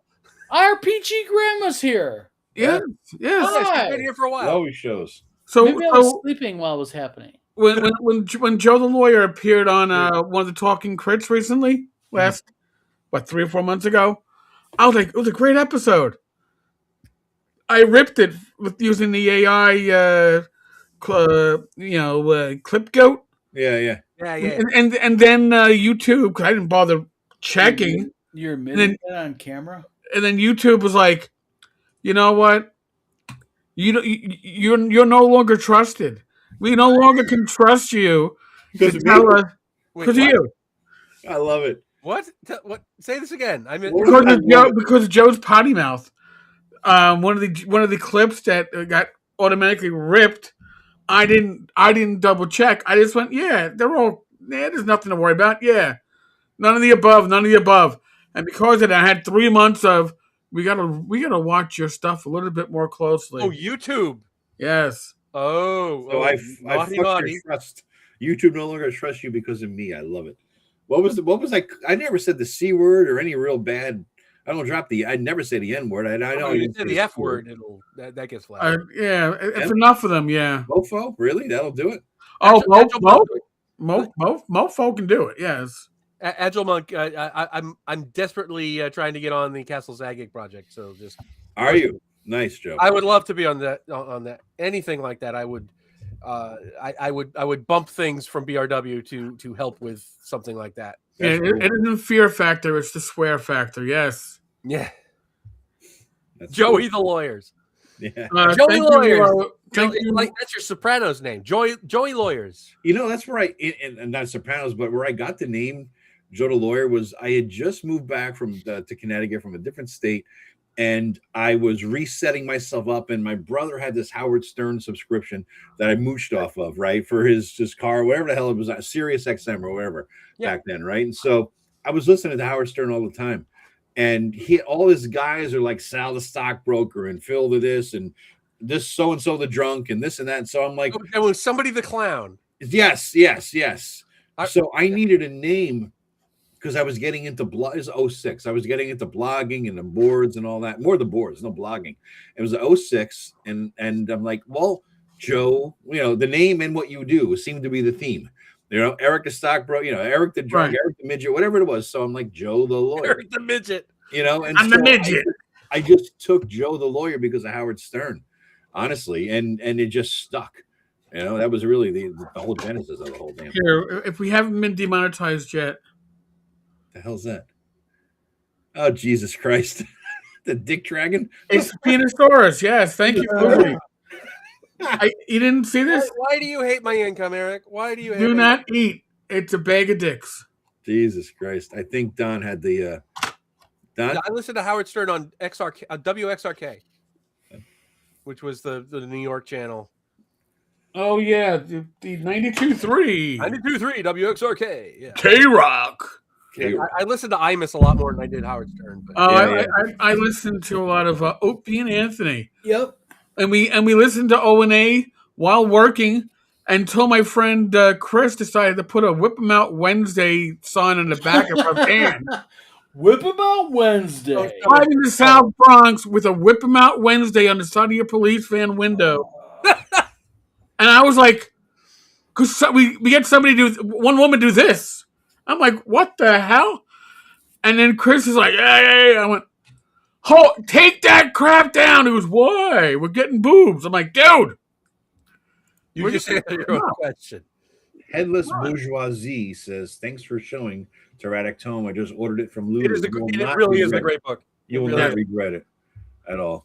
RPG Grandma's here. yes. Yes, she's been here for a It while. always shows. So, Maybe I was sleeping while it was happening. when Joe the Lawyer appeared on one of the Talking Crits recently, last 3 or 4 months ago, I was like, it was a great episode. I ripped it with using the AI, clip goat. Yeah. And then YouTube, because I didn't bother checking. You're admitting that on camera? And then YouTube was like, you know what? You're no longer trusted. We no longer can trust you Because to tell us because of you. I love it. What? Say this again. I mean, Because of Joe's potty mouth. One of the clips that got automatically ripped. I didn't double check. I just went, there's nothing to worry about. Yeah, none of the above. And because of that, I had 3 months of we gotta watch your stuff a little bit more closely. Oh, YouTube. Yes. So I fucked your trust. YouTube no longer trusts you because of me. I love it. What was I never said the C word or any real bad. I don't drop I never say the N word. I know you say the F word. That gets flagged. It's enough of them. Yeah. Mofo, really? That'll do it. Oh, Mofo can do it. Yes. Agile Monk. I'm desperately trying to get on the Castle Zagic project. So just. Are you? Nice, Joe. I would love to be on that. Anything like that, I would. I would bump things from BRW to help with something like that. Yeah, cool. It isn't fear factor; it's the swear factor. Yes. Yeah. That's Joey the Lawyers. Yeah. Joey Lawyers. That's your Sopranos name. Joey Lawyers. That's where and not Sopranos, but where I got the name Joe the Lawyer was I had just moved back to Connecticut from a different state. And I was resetting myself up, and my brother had this Howard Stern subscription that I mooched off of, right, for his car, whatever the hell it was, Sirius XM or whatever back then, right? And so I was listening to Howard Stern all the time, and all his guys are like Sal the stockbroker and Phil the this and this so and so the drunk and this and that. And so I'm like, it was somebody the clown. Yes. So I needed a name. Because I was getting into blog. It was 06. I was getting into blogging and the boards and all that. More the boards, no blogging. It was 06. And I'm like, well, Joe, the name and what you do seemed to be the theme. Eric the stockbroker, Eric the drunk, right. Eric the midget, whatever it was. So I'm like, Joe the Lawyer. Eric the midget. And I'm the midget. I just took Joe the Lawyer because of Howard Stern, honestly. And it just stuck. That was really the whole genesis of the whole damn thing. Here, if we haven't been demonetized yet. The hell's that? Oh, Jesus Christ. The dick dragon? It's Penosaurus. Yes. Thank you. You didn't see this? Why do you hate my income, Eric? Why do you hate Do not eat. It's a bag of dicks. Jesus Christ. I think Don had the Don? I listened to Howard Stern on WXRK, which was the New York channel. Oh, yeah. The 92.3. 92.3 WXRK. Yeah. K-Rock. I listened to Imus a lot more than I did Howard Stern. But I listened to a lot of Opie and Anthony. Yep. And we listened to O&A while working until my friend Chris decided to put a Whip 'em Out Wednesday sign in the back of her van. Whip 'em Out Wednesday. Driving to South Bronx with a Whip 'em Out Wednesday on the side of your police van window. And I was like, because we get one woman do this. I'm like, what the hell? And then Chris is like, hey. I went, take that crap down. He goes, why? We're getting boobs. I'm like, dude. You just answered your own question. Headless Bourgeoisie says, thanks for showing Tyrannic Tome. I just ordered it from Lou. It really is a great book. You will not regret it at all.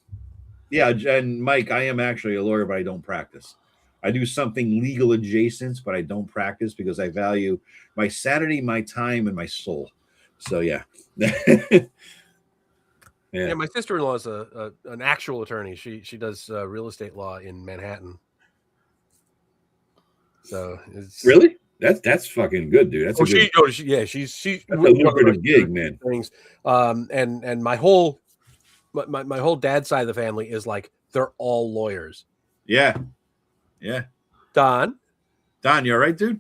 Yeah, and Mike, I am actually a lawyer, but I don't practice. I do something legal adjacent, but I don't practice because I value my sanity, my time, and my soul. So, yeah. Yeah, my sister-in-law is an actual attorney. She does real estate law in Manhattan. So it's really that's fucking good, dude. That's she's that's a lucrative gig, man. Things, and my whole dad's side of the family is like they're all lawyers. Yeah. Don, you all right, dude?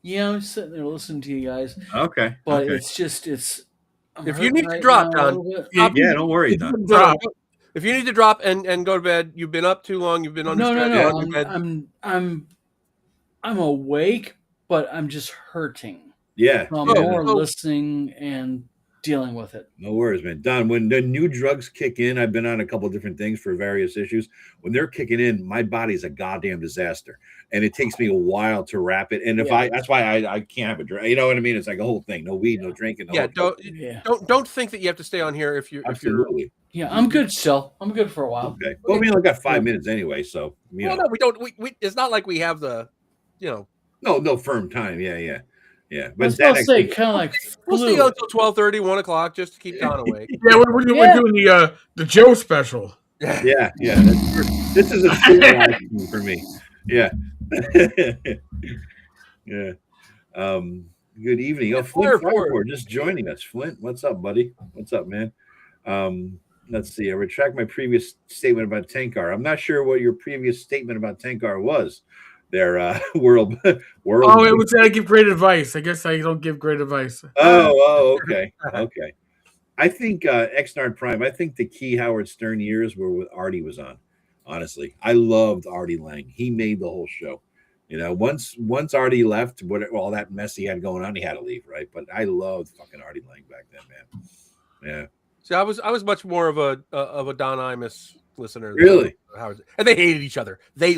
Yeah, I'm sitting there listening to you guys. Okay, but okay. it's. If you need to drop, Don, don't worry, Don. If you need to drop and go to bed, you've been up too long. You've been on No. I'm awake, but I'm just hurting. Yeah. So I'm more listening and dealing with it. No worries, man. Don, when the new drugs kick in, I've been on a couple of different things for various issues. When they're kicking in, my body's a goddamn disaster. And it takes me a while to wrap it. And that's why I can't have a drink. You know what I mean? It's like a whole thing. No weed, no drinking. Don't think that you have to stay on here if you're absolutely. Yeah, I'm good still. I'm good for a while. Okay. Well, we only got 5 minutes anyway, so no, we don't. We it's not like we have the, no firm time. Yeah. But I'll say kind of like we'll stay until 12:30, 1 o'clock, just to keep Don awake. Yeah, we're doing the Joe special. Yeah. This is a thing for me. Yeah. Yeah. Good evening. Oh, Flint Fireboard just joining us. Flint, what's up, buddy? What's up, man? Let's see. I retract my previous statement about Tankar. I'm not sure what your previous statement about Tankar was. Their world. Oh, it was I give great advice. I guess I don't give great advice. Oh, okay. I think Xnard Prime. I think the key Howard Stern years were what Artie was on. Honestly, I loved Artie Lang. He made the whole show. Once Artie left, all that mess he had going on, he had to leave, right? But I loved fucking Artie Lang back then, man. Yeah. See, I was much more of a Don Imus listener. Really? Howard, and they hated each other. But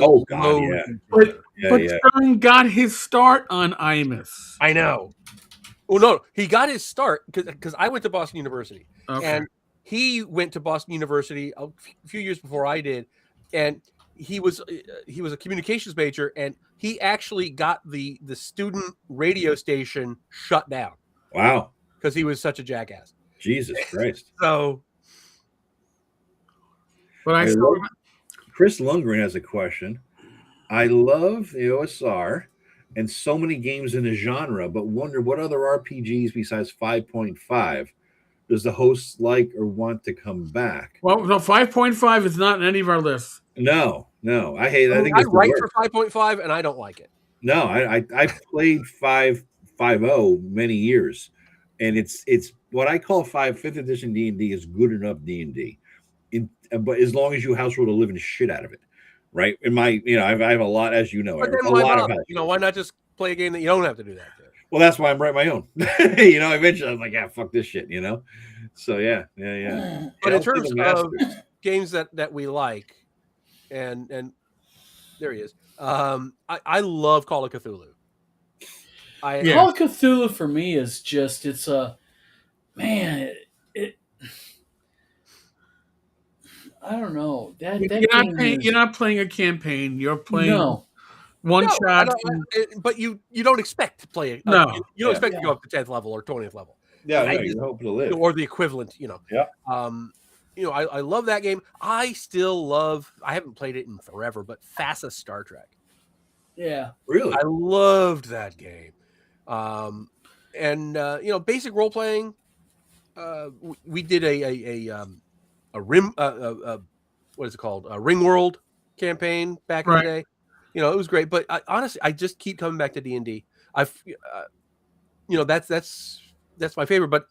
Stern got his start on Imus. I know. Well, no, he got his start because I went to Boston University, and he went to Boston University a few years before I did, and he was a communications major, and he actually got the student radio station shut down. Wow! Because he was such a jackass. Jesus Christ! So, but Chris Lundgren has a question. I love the OSR and so many games in the genre, but wonder what other RPGs besides 5.5 does the host like or want to come back? Well, no, 5.5 is not in any of our lists. No. I hate it. I think I write for 5.5 and I don't like it. No, I played 5.50 many years, and it's what I call 5th edition D&D is good enough D&D. But as long as you house rule the living shit out of it. Right. In my, I have a lot, as you know, Eric, why not just play a game that you don't have to do that? Well, that's why I'm writing my own. Eventually I'm like, fuck this shit, So yeah. But in terms of games that we like, and there he is. I love Call of Cthulhu. Call of Cthulhu for me is just it's a man. I don't know. You're not playing a campaign. You're playing one shot. But you don't expect to play it. No. You don't expect to go up to 10th level or 20th level. Yeah, you hope to live. Or the equivalent, Yeah. I love that game. I haven't played it in forever, but FASA Star Trek. Yeah. Really? I loved that game. Basic role playing. We did a what is it called? A Ring World campaign back in the day. It was great, but honestly, I just keep coming back to D&D. That's my favorite, but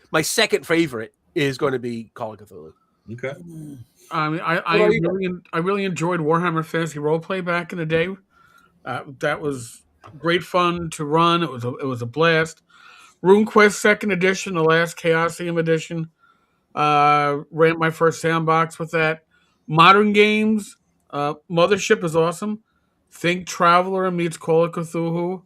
my second favorite is going to be Call of Cthulhu. Okay. I mean, I really enjoyed Warhammer Fantasy Roleplay back in the day. That was great fun to run. It was a blast. RuneQuest Second Edition, the last Chaosium edition. Ran my first sandbox with that. Modern games, Mothership is awesome. Think Traveler meets Call of Cthulhu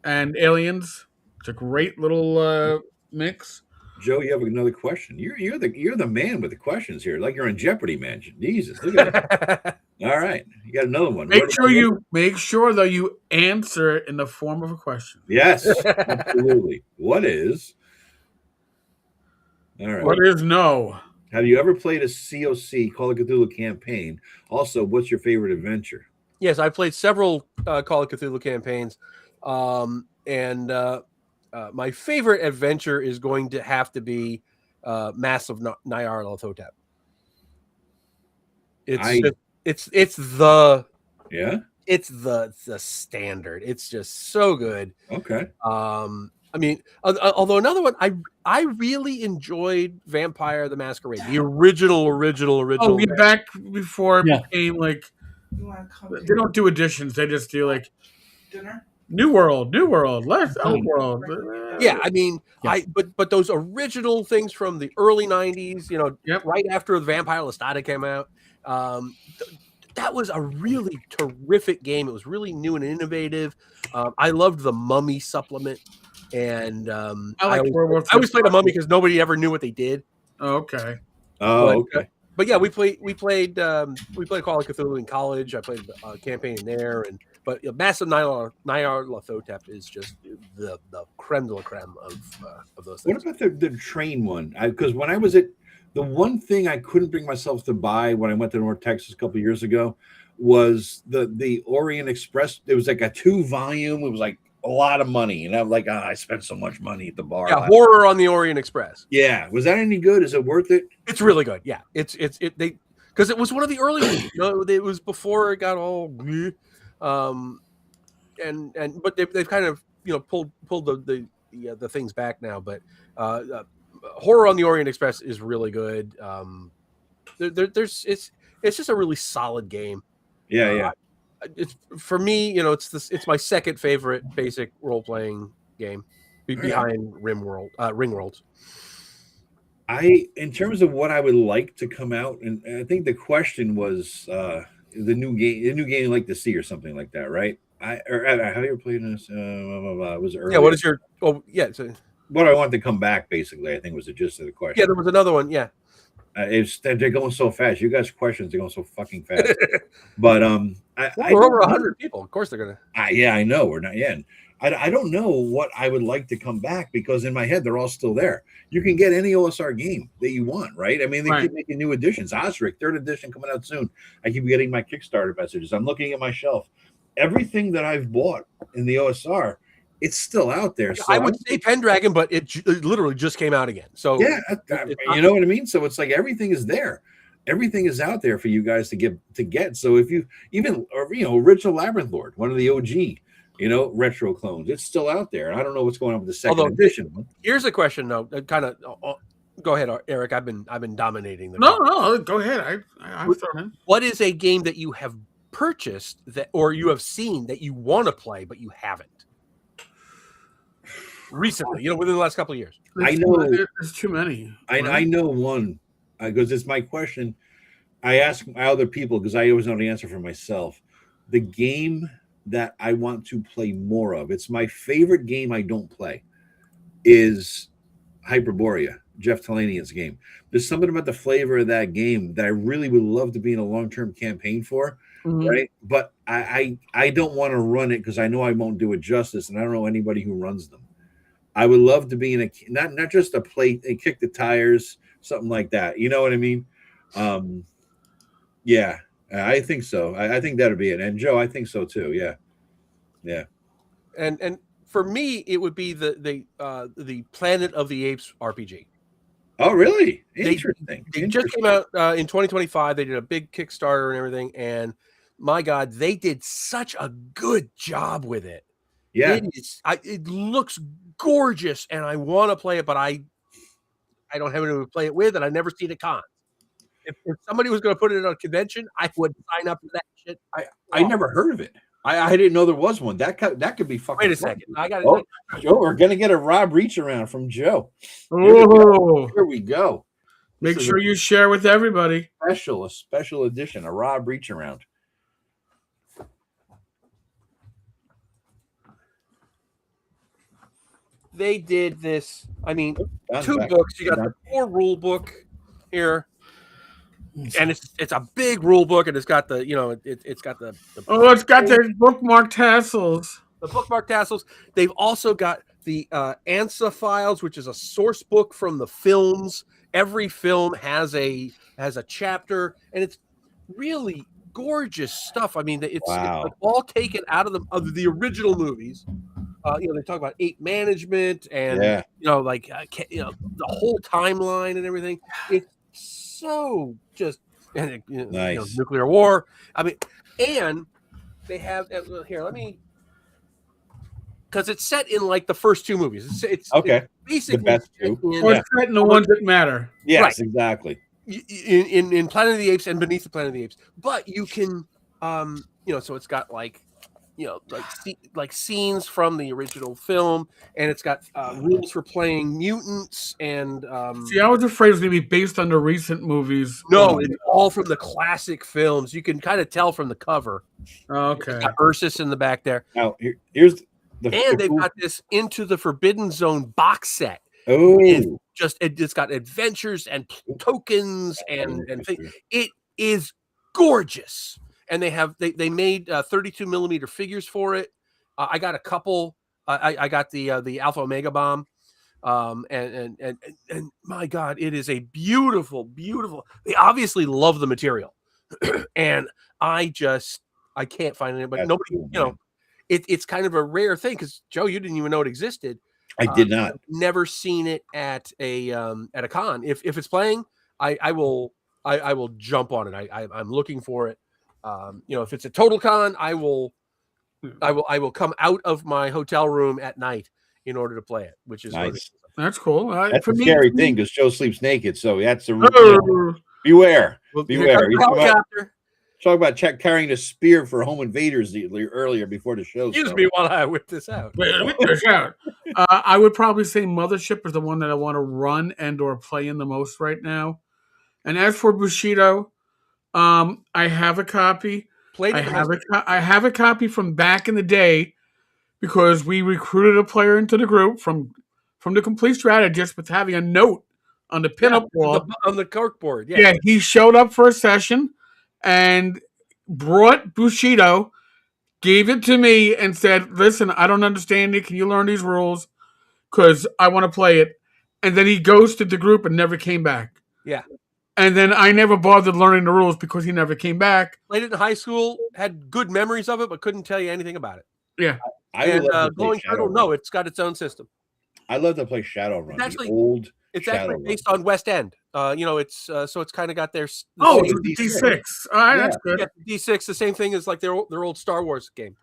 and Aliens. It's a great little mix. Joe, you have another question. You're the man with the questions here. Like you're on Jeopardy, man. Jesus, look at that. All right, you got another one. Make sure though you answer it in the form of a question. Yes, absolutely. What is? All right. What is no? Have you ever played a COC, Call of Cthulhu campaign? Also, what's your favorite adventure? Yes, I played several Call of Cthulhu campaigns, and my favorite adventure is going to have to be Mass of Nyarlathotep. It's the standard. It's just so good. Okay. I mean, although another one, I really enjoyed Vampire the Masquerade, the original. Oh, yeah, back before it Yeah. became like You want to come they don't do editions; they just do like dinner? New World, less Old World. Yeah, I mean, Yeah. but those original things from the early '90s, you know, Yep. right after the Vampire Lestat came out, that was a really terrific game. It was really new and innovative. I loved the Mummy supplement, and I always played a Mummy because nobody ever knew what they did. Oh, okay. Oh, But, okay. But yeah, we played Call of Cthulhu in college. I played a campaign in there, but Massive Nyarlathotep is just the creme de la creme of those things. What about the train one? Because when I was at the one thing I couldn't bring myself to buy when I went to North Texas a couple of years ago was the Orient Express. It was like a 2-volume. It was like a lot of money, and I'm like, I spent so much money at the bar. Yeah, Horror on the Orient Express. Yeah, was that any good? Is it worth it? It's really good. Yeah, because it was one of the early ones. You know, it was before it got all, but they've kind of pulled the things back now. But Horror on the Orient Express is really good. It's just a really solid game. Yeah. It's for me, it's my second favorite basic role playing game behind Ringworlds. In terms of what I would like to come out, and I think the question was the new game you'd like to see or something like that, right? Have you ever played this? Was it early? Yeah. What is your? Oh, yeah. What I want to come back, basically, I think was the gist of the question. Yeah, there was another one. Yeah. They're going so fast. You guys' questions are going so fucking fast. But we're over 100 people. Of course they're gonna. I know we're not yet. I don't know what I would like to come back because in my head they're all still there. You can get any OSR game that you want, right? I mean, they keep making new editions. Osric, 3rd edition coming out soon. I keep getting my Kickstarter messages. I'm looking at my shelf. Everything that I've bought in the OSR, it's still out there. So I would say Pendragon, but it literally just came out you know what I mean. So it's like everything is there. Everything is out there for you guys to get. So if you original Labyrinth Lord, one of the OG, retro clones, it's still out there. And I don't know what's going on with the second edition. Here's a question, though. Kind of. Go ahead, Eric. I've been dominating the. No, go ahead. I'm sorry. What is a game that you have purchased or you have seen that you want to play but you haven't recently? Within the last couple of years. I know there's too many. I know one because it's my question. I ask other people because I always know the answer for myself. The game that I want to play more of, it's my favorite game I don't play, is Hyperborea, Jeff Talanian's game. There's something about the flavor of that game that I really would love to be in a long-term campaign for, right? But I don't want to run it because I know I won't do it justice, and I don't know anybody who runs them. I would love to be in not just a plate and kick the tires, something like that. You know what I mean? Yeah, I think so. I think that'd be it. And Joe, I think so too. Yeah. And for me, it would be the Planet of the Apes RPG. Oh, really? Interesting. They just came out in 2025. They did a big Kickstarter and everything, and my God, they did such a good job with it. Yeah, it looks gorgeous, and I want to play it, but I don't have anyone to play it with, and I never see it at cons. If somebody was going to put it at a convention, I would sign up for that shit. I never heard of it. I didn't know there was one. That could be fucking. Wait a second. I got it. Joe, we're gonna get a Rob reach around from Joe. Here we go. Make sure you share with everybody. A special edition, a Rob reach around. They did this. I mean, 2 books. You got the core rule book here, and it's a big rule book, and it's got the it's got the it's got the bookmark tassels. The bookmark tassels. They've also got the ANSA files, which is a source book from the films, every film has a chapter, and it's really gorgeous stuff. I mean, it's like all taken out of the original movies. They talk about ape management and like the whole timeline and everything. It's so just nice. Nuclear war. I mean, and they have here. Let me, because it's set in like the first two movies. It's basically the best two. Or it's set in the ones that matter. Yes, right. Exactly. In Planet of the Apes and Beneath the Planet of the Apes, but you can so it's got like scenes from the original film, and it's got rules for playing mutants and see, I was afraid it was going to be based on the recent movies. No, it's all from the classic films. You can kind of tell from the cover. Okay. It's got Ursus in the back there. Now here's they've got this Into the Forbidden Zone box set. Oh, it's got adventures and tokens and things. It is gorgeous. And they made 32 millimeter figures for it. I got a couple. I got the Alpha Omega bomb, and my God, it is a beautiful, beautiful. They obviously love the material, and I can't find it. But that's nobody, cool, it's kind of a rare thing because Joe, you didn't even know it existed. I did not. I've never seen it at a con. If it's playing, I will jump on it. I'm looking for it. If it's a total con, I will come out of my hotel room at night in order to play it, which is nice. That's cool. That's a scary thing because Joe sleeps naked, so that's a beware. Beware. Talk about carrying a spear for home invaders earlier before the show. Excuse me while I whip this out. I would probably say Mothership is the one that I want to run and or play in the most right now. And as for Bushido, I have a copy. I have a copy from back in the day because we recruited a player into the group from the Complete Strategist with having a note on the pinup wall on the cork board. Yeah, he showed up for a session and brought Bushido, gave it to me, and said, "Listen, I don't understand it. Can you learn these rules? Because I want to play it." And then he ghosted the group and never came back. Yeah. And then I never bothered learning the rules because he never came back. Played it in high school, had good memories of it, but couldn't tell you anything about it. Yeah. And Glowing Turtle, no, it's got its own system. I love to play Shadowrun. It's actually based on West End. It's so it's kind of got their D6. All right, that's good. Yeah, D6, the same thing as like their old Star Wars game.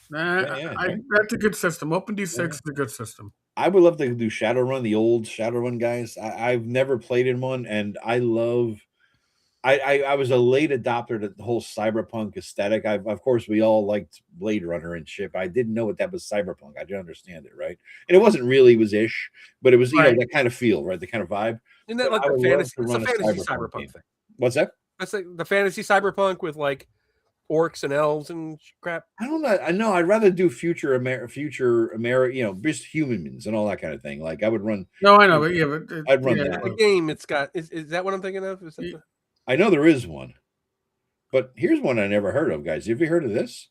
That's a good system. Open D6 is a good system. I would love to do Shadowrun, the old Shadowrun guys. I've never played in one, and I love. I was a late adopter to the whole cyberpunk aesthetic. Of course, we all liked Blade Runner and shit. I didn't know what that was cyberpunk. I didn't understand it, right? And it wasn't really, it was ish, but it was that kind of feel, right? The kind of vibe. Isn't that like the fantasy? It's a fantasy cyberpunk thing. What's that? That's like the fantasy cyberpunk with like orcs and elves and crap. I don't know. I know. I'd rather do future America, just humans and all that kind of thing. Like I would run. No, I know, but I'd run that. The game. It's got. Is that what I'm thinking of? Is that I know there is one, but here's one I never heard of, guys. Have you heard of this?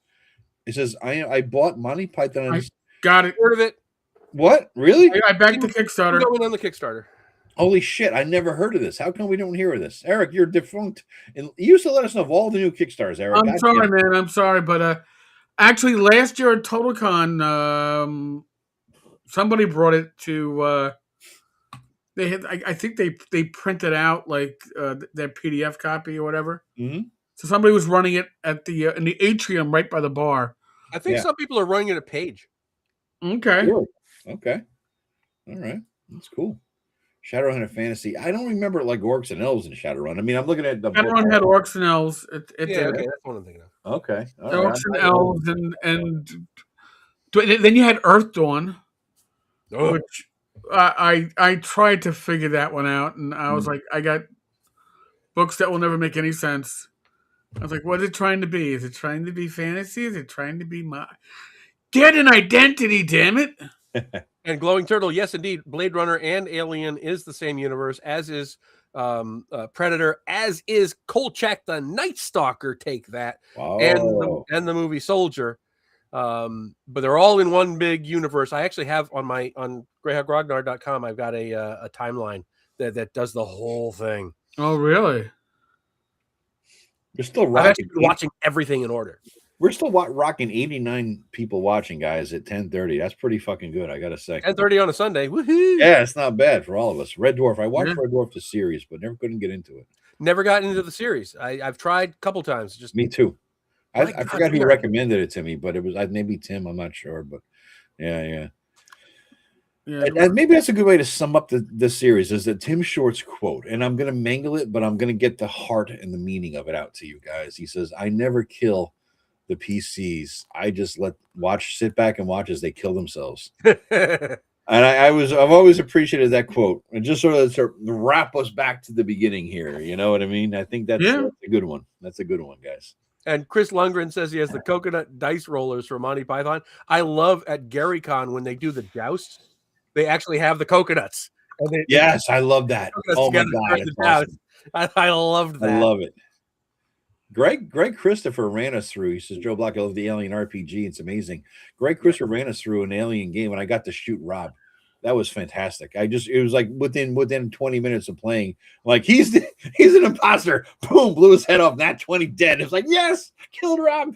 It says I bought Monty Python. I got it. Heard of it? What? Really? I backed the Kickstarter. Going on the Kickstarter. Holy shit! I never heard of this. How come we don't hear of this, Eric? You're defunct, and you used to let us know of all the new Kickstarters, Eric. I'm sorry, man. I'm sorry, but actually, last year at TotalCon, somebody brought it to. They had, I think they printed out like their PDF copy or whatever. Mm-hmm. So somebody was running it at the in the atrium right by the bar. I think some people are running it a page. Okay. Cool. Okay. All right. That's cool. Shadowrun and Fantasy. I don't remember like orcs and elves in Shadowrun. I mean, I'm looking at the Shadowrun had orcs and elves. Okay, that's what I'm thinking of. Okay. Orcs and elves and then you had Earth Dawn, which. I tried to figure that one out, and I was like, I got books that will never make any sense. I was like, what is it trying to be? Is it trying to be fantasy? Is it trying to be get an identity, damn it? And Glowing Turtle, yes, indeed. Blade Runner and Alien is the same universe, as is Predator, as is Kolchak the Night Stalker. Take that. Wow. And the movie Soldier. But they're all in one big universe. I actually have on GreyhawkGrognard.com, I've got a timeline that does the whole thing. Oh, really? We're still I've actually rocking. been watching everything in order. We're still rocking 89 people watching, guys, at 10:30. That's pretty fucking good, I gotta say. 10:30 on a Sunday. Woohoo! Yeah, it's not bad for all of us. Red Dwarf. I watched Yeah. Red Dwarf the series, but never couldn't get into it. Never got into the series. I've tried a couple times. Just Me too. I God, forgot who yeah. recommended it to me, but it was maybe Tim. I'm not sure, but yeah. And maybe that's a good way to sum up the series is that Tim Short's quote, and I'm going to mangle it, but I'm going to get the heart and the meaning of it out to you guys. He says, I never kill the PCs. I just sit back and watch as they kill themselves. And I've always appreciated that quote, and just sort of wrap us back to the beginning here. You know what I mean? I think that's a good one. That's a good one, guys. And Chris Lundgren says he has the coconut dice rollers from Monty Python. I love at GaryCon when they do the joust, they actually have the coconuts. Yes, I love that. Oh my God, it's awesome. I loved that. I love it. Greg Christopher ran us through. He says, Joe Block, I love the Alien RPG. It's amazing. Greg Christopher ran us through an Alien game, and I got to shoot Rob. That was fantastic. It was like within 20 minutes of playing, like he's an imposter. Boom, blew his head off. Nat 20 dead. It was like, yes, killed Rob.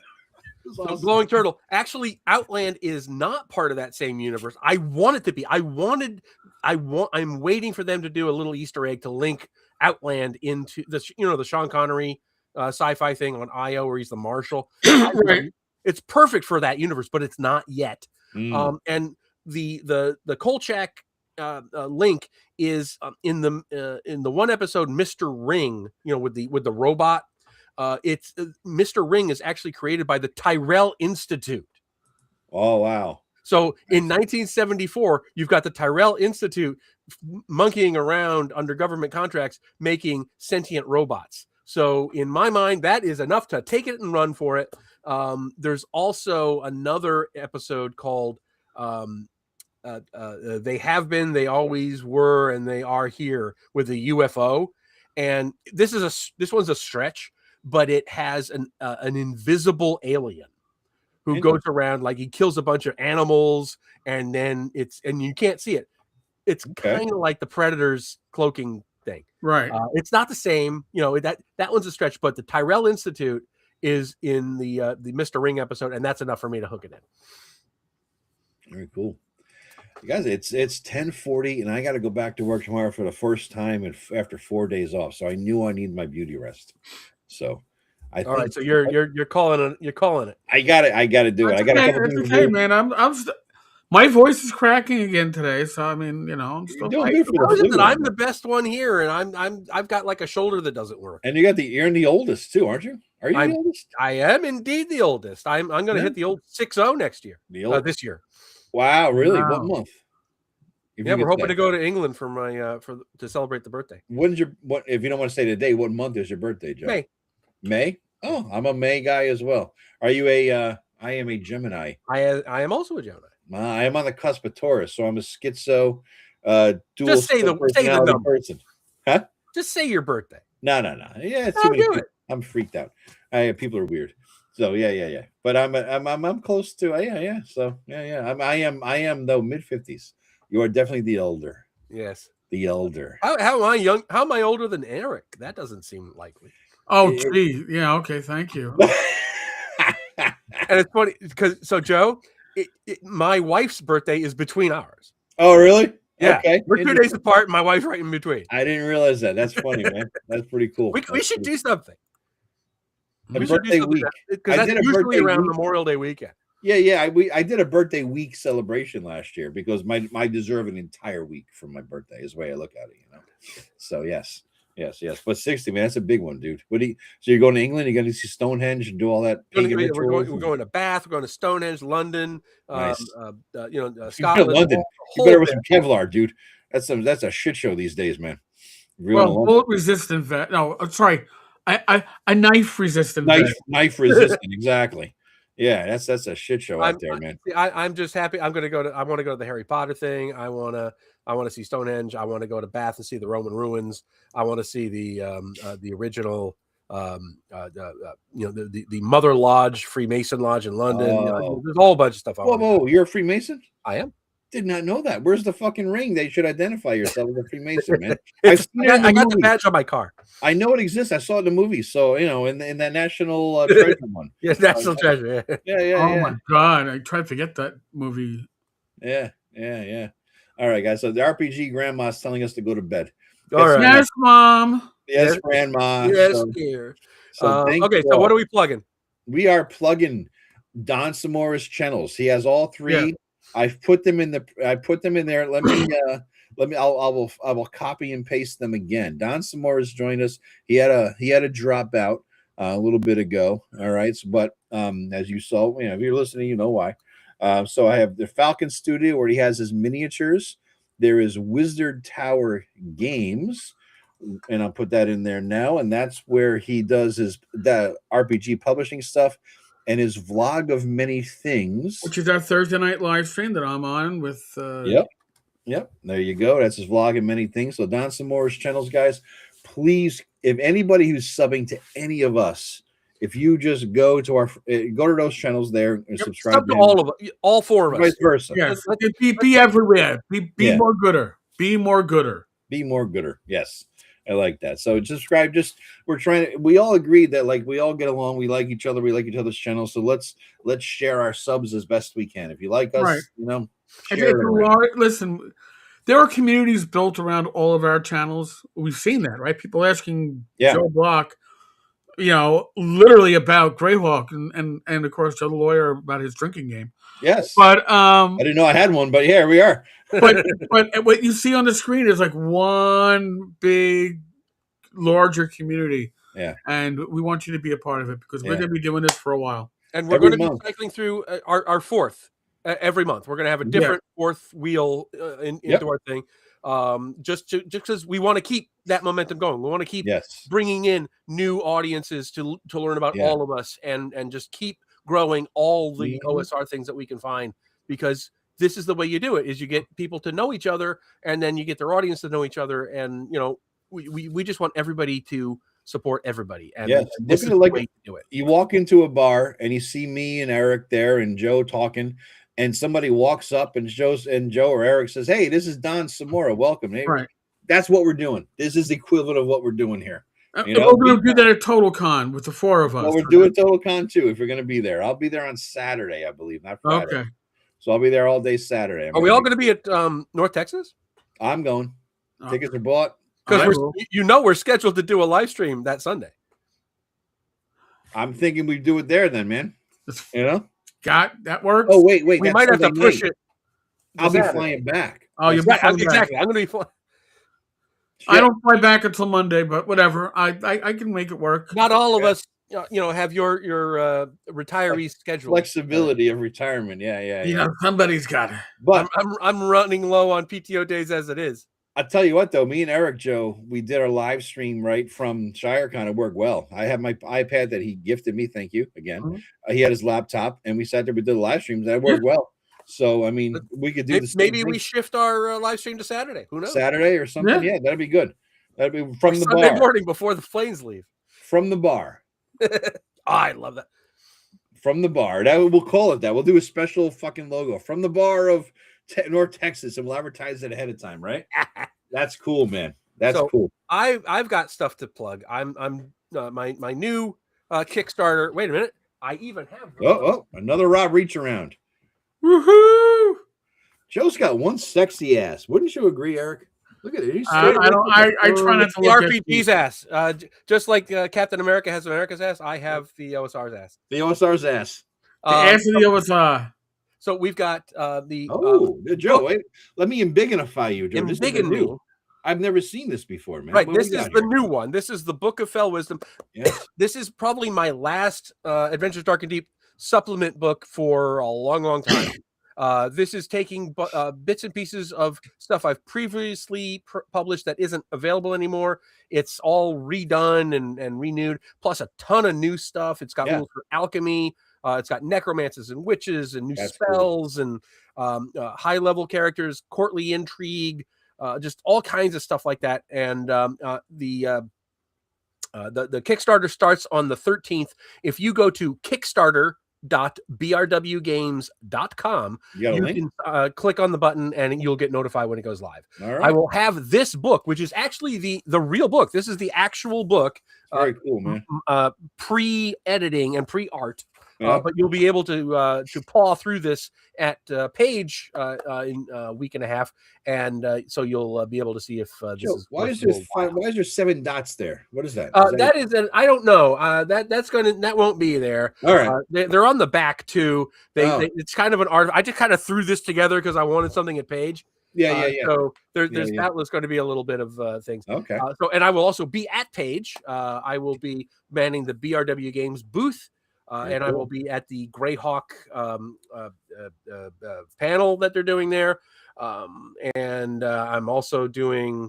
Awesome. Glowing Turtle. Actually, Outland is not part of that same universe. I want it to be. I'm waiting for them to do a little Easter egg to link Outland into the Sean Connery sci-fi thing on IO where he's the marshal. Right. It's perfect for that universe, but it's not yet. And the Kolchak link is in the one episode, Mr. Ring, with the robot. It's Mr. Ring is actually created by the Tyrell Institute. Oh, wow. So in 1974, you've got the Tyrell Institute monkeying around under government contracts, making sentient robots. So in my mind, that is enough to take it and run for it. There's also another episode called They Have Been, They Always Were, and They Are Here with a UFO. And this one's a stretch, but it has an invisible alien who goes around, like he kills a bunch of animals, and then you can't see it. It's kind of like the Predator's cloaking thing. Right. It's not the same, that one's a stretch, but the Tyrell Institute is in the Mr. Ring episode, and that's enough for me to hook it in. Very cool. You guys, it's 10:40, and I got to go back to work tomorrow for the first time after 4 days off. So I knew I need my beauty rest. So I think, all right. So you're calling it. You're calling it. I got to do it. I got a couple things to do. Man. My voice is cracking again today. So I mean, I'm still doing good for How is it that I'm the best one here, and I've got like a shoulder that doesn't work. And you're the oldest too, aren't you? Are you the oldest? I am indeed the oldest. I'm going to hit the old 6-0 next year. This year. Wow, really? Wow. What month? Yeah, we're hoping to go to England for my to celebrate the birthday. When's what if you don't want to say the day, what month is your birthday, Joe? May? Oh, I'm a May guy as well. Are you I am a Gemini. I am also a Gemini. I am on the cusp of Taurus, so I'm a schizo dual just say the number. Person. Huh? Just say your birthday. No. Yeah, it's too many people. I'm freaked out. People are weird. So yeah. But I'm close to yeah. So yeah. I am though mid-50s. You are definitely the elder. Yes. The elder. How am I young? How am I older than Eric? That doesn't seem likely. Oh, gee. Yeah, okay, thank you. And it's funny because Joe, my wife's birthday is between ours. Oh, really? Yeah. Okay. We're 2 days apart, and my wife's right in between. I didn't realize that. That's funny, man. That's pretty cool. We should do something. A birthday week. Because that's usually around Memorial Day weekend. Yeah. I did a birthday week celebration last year because I deserve an entire week from my birthday is the way I look at it, So yes. But 60, man, that's a big one, dude. So you're going to England? You're going to see Stonehenge and do all that? We're going to Bath. We're going to Stonehenge, London. Nice. Scotland. London. You better with some Kevlar, dude. That's a shit show these days, man. Bullet resistant vet. No, sorry. A knife resistant. Knife resistant, exactly. Yeah, that's a shit show out there, man. I'm just happy. I want to go to the Harry Potter thing. I want to see Stonehenge. I want to go to Bath and see the Roman ruins. I want to see the original, the Mother Lodge, Freemason Lodge in London. There's a whole bunch of stuff. Whoa, you're a Freemason? I am. Did not know that. Where's the fucking ring? They should identify yourself as a Freemason, man. I got the badge on my car. I know it exists. I saw it in the movie. So in that National Treasure one. Yeah, National Treasure. Yeah. Oh my god, I tried to forget that movie. Yeah. All right, guys. So the RPG grandma's telling us to go to bed. All right. Yes, Mom. Yes, grandma. Yes, dear. Okay, so what are we plugging? We are plugging Don Semora's channels. He has all three. Yeah. I've put them in there. Let me I will copy and paste them again. Don Semora's joined us. He had a drop out a little bit ago. All right. So, but as you saw, if you're listening, you know why. So I have the Falcon Studio where he has his miniatures. There is Wizard Tower Games, and I'll put that in there now. And that's where he does the RPG publishing stuff and his vlog of many things, which is our Thursday night live stream that I'm on with. Yep. There you go. That's his vlog of many things. So Don Semora's channels, guys. Please, if anybody who's subbing to any of us, if you just go to those channels there and subscribe to all four of us, vice versa. Yes, be everywhere. Be more gooder. Be more gooder. Be more gooder. Yes, I like that. So subscribe. We all agree that we all get along. We like each other. We like each other's channels. So let's share our subs as best we can. If you like us, right. Listen, there are communities built around all of our channels. We've seen that, right? People asking Joe Block, literally about Greyhawk and of course Joe the lawyer about his drinking game. Yes. But I didn't know I had one, but here we are. but what you see on the screen is one big larger community. Yeah. And we want you to be a part of it because we're going to be doing this for a while. And we're going to be cycling through our fourth every month. We're going to have a different fourth wheel into our thing. Just because we want to keep that momentum going. We want to keep bringing in new audiences to learn about all of us and just keep growing all the OSR things that we can find, because this is the way you do it, is you get people to know each other and then you get their audience to know each other. And, we just want everybody to support everybody. And, and this is the way to do it. You walk into a bar and you see me and Eric there and Joe talking, and somebody walks up and Joe or Eric says, "Hey, this is Don Semora. Welcome." Hey, right. That's what we're doing. This is the equivalent of what we're doing here. We're going to do that at Total Con with the four of us. Well, we'll do a Total Con too if you're going to be there. I'll be there on Saturday, I believe, not Friday. Okay. So I'll be there all day Saturday. Are we all going to be at North Texas? I'm going. Tickets are bought. Because we're scheduled to do a live stream that Sunday. I'm thinking we do it there then, man. Got that works. Oh wait, we might have to push it. I'll be flying back. Oh, you're exactly. I'm going to be flying. I don't fly back until Monday, but whatever. I can make it work. Not all of us, have your retiree schedule. Flexibility of retirement. Yeah. Somebody's got it. But I'm running low on PTO days as it is. I'll tell you what, though, me and Eric, Joe, we did our live stream right from ShireCon. It worked well. I have my iPad that he gifted me. Thank you again. Mm-hmm. He had his laptop, and we sat there. We did the live streams. That worked well. So, I mean, we could do this. Maybe we shift our live stream to Saturday. Who knows? Saturday or something. Yeah, that'd be good. That'd be from the Sunday bar. Morning before the planes leave. From the bar. I love that. From the bar. We'll call it that. We'll do a special fucking logo from the bar of North Texas, and we'll advertise it ahead of time, right? That's cool, man. That's cool. I've got stuff to plug. I'm my new Kickstarter. Wait a minute. I even have another Rob reach around. Woohoo! Joe's got one sexy ass. Wouldn't you agree, Eric? Look at it. I try not to look at the RPG's ass. Just like Captain America has America's ass, I have the OSR's ass. The OSR's ass. The ass of the OSR. So we've got Joe. Wait, let me embiggenify you, Joe. Embiggen me. I've never seen this before, man. Right, this is the new one. This is the Book of Fell Wisdom. Yes. This is probably my last Adventures Dark and Deep supplement book for a long, long time. This is taking bits and pieces of stuff I've previously published that isn't available anymore. It's all redone and renewed, plus a ton of new stuff. It's got rules for alchemy. It's got necromancers and witches and new spells and high-level characters, courtly intrigue, just all kinds of stuff like that. And the Kickstarter starts on the 13th. If you go to Kickstarter book.brwgames.com. You can click on the button and you'll get notified when it goes live. All right. I will have this book, which is actually the real book. This is the actual book. Very cool, man. Pre-editing and pre-art. But you'll be able to paw through this at page in a week and a half, and so you'll be able to see if this Joe, is. Why is there 7 dots there? What is that? That is an I don't know. That won't be there. All right. They're on the back too. It's kind of an art. I just kind of threw this together because I wanted something at page. Yeah. So there's doubtless going to be a little bit of things. Okay. And I will also be at page. I will be manning the BRW Games booth. And I will be at the Greyhawk panel that they're doing there. And I'm also doing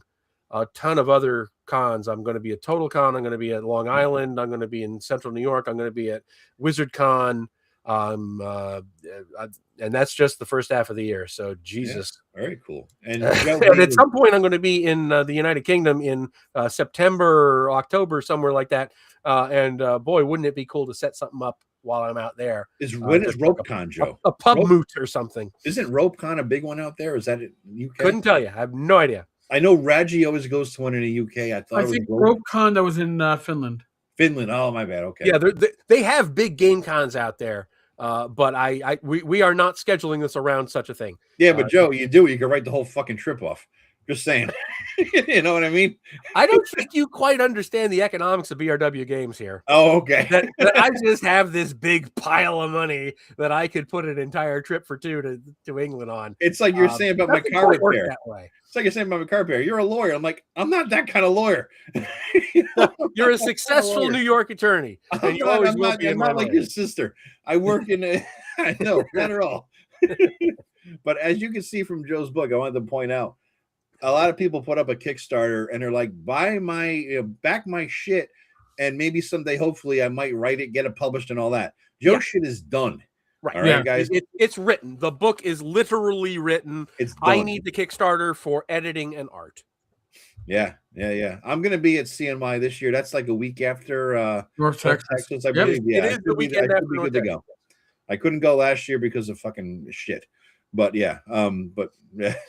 a ton of other cons. I'm going to be at Total Con. I'm going to be at Long Island. I'm going to be in Central New York. I'm going to be at Wizard Con. And that's just the first half of the year. So Jesus. Yeah, very cool. And, and at some point I'm going to be in the United Kingdom in September or October, somewhere like that. Boy, wouldn't it be cool to set something up while I'm out there? When is RopeCon, Joe? A pub moot or something. Isn't RopeCon a big one out there? Is that in UK? Couldn't tell you. I have no idea. I know Raji always goes to one in the UK. I think RopeCon that was in Finland. Finland. Oh, my bad. Okay. Yeah, they have big game cons out there. But we are not scheduling this around such a thing. Yeah, but Joe, you can write the whole fucking trip off. Just saying. You know what I mean? I don't think you quite understand the economics of BRW Games here. Oh, okay. that I just have this big pile of money that I could put an entire trip for two to England on. It's like you're saying about my car repair. That way. It's like you're saying about my car repair. You're a lawyer. I'm like, I'm not that kind of lawyer. You're a successful New York attorney. And you always will be. I'm not like your sister. I work in a, I know, not at all. But as you can see from Joe's book, I wanted to point out, a lot of people put up a Kickstarter and they're like, back my shit, and maybe someday, hopefully, I might write it, get it published, and all that. Joe's shit is done. Right. All right, guys. It's written. The book is literally written. It's done. I need the Kickstarter for editing and art. Yeah. I'm going to be at CNY this year. That's like a week after North Texas. I believe. Yeah, it is the weekend after good to go. I couldn't go last year because of fucking shit. But yeah,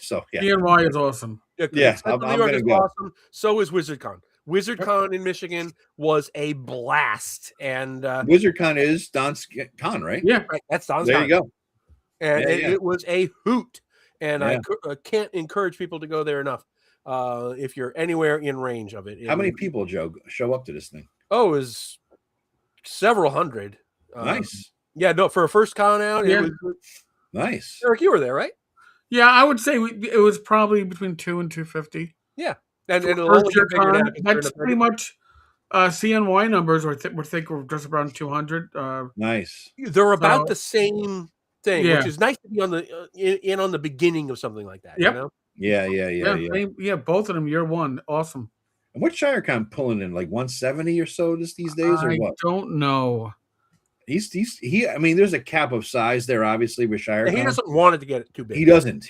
so yeah. CNY is awesome. Yeah, I'm going to go. Awesome. So is WizardCon. WizardCon in Michigan was a blast, and WizardCon is Don's Con, right? Yeah, right. That's Don's There Con. you go. And it was a hoot, and I can't encourage people to go there enough. If you're anywhere in range of it. How many people, Joe, show up to this thing? Oh, it was several hundred. Nice. Yeah, no, for a first con out, it was nice. Eric, you were there, right? Yeah, I would say it was probably between 200 and 250. Yeah, and it'll only get bigger. That's pretty much CNY numbers. I think we're just around 200. Nice. They're about the same thing, which is nice to be on the on the beginning of something like that. Yep. You know? Yeah. Both of them year one, awesome. And what's ShireCon pulling in, like 170 or so these days, or what? I don't know. He. I mean, there's a cap of size there, obviously, with ShireCon. He doesn't want it to get too big. He doesn't.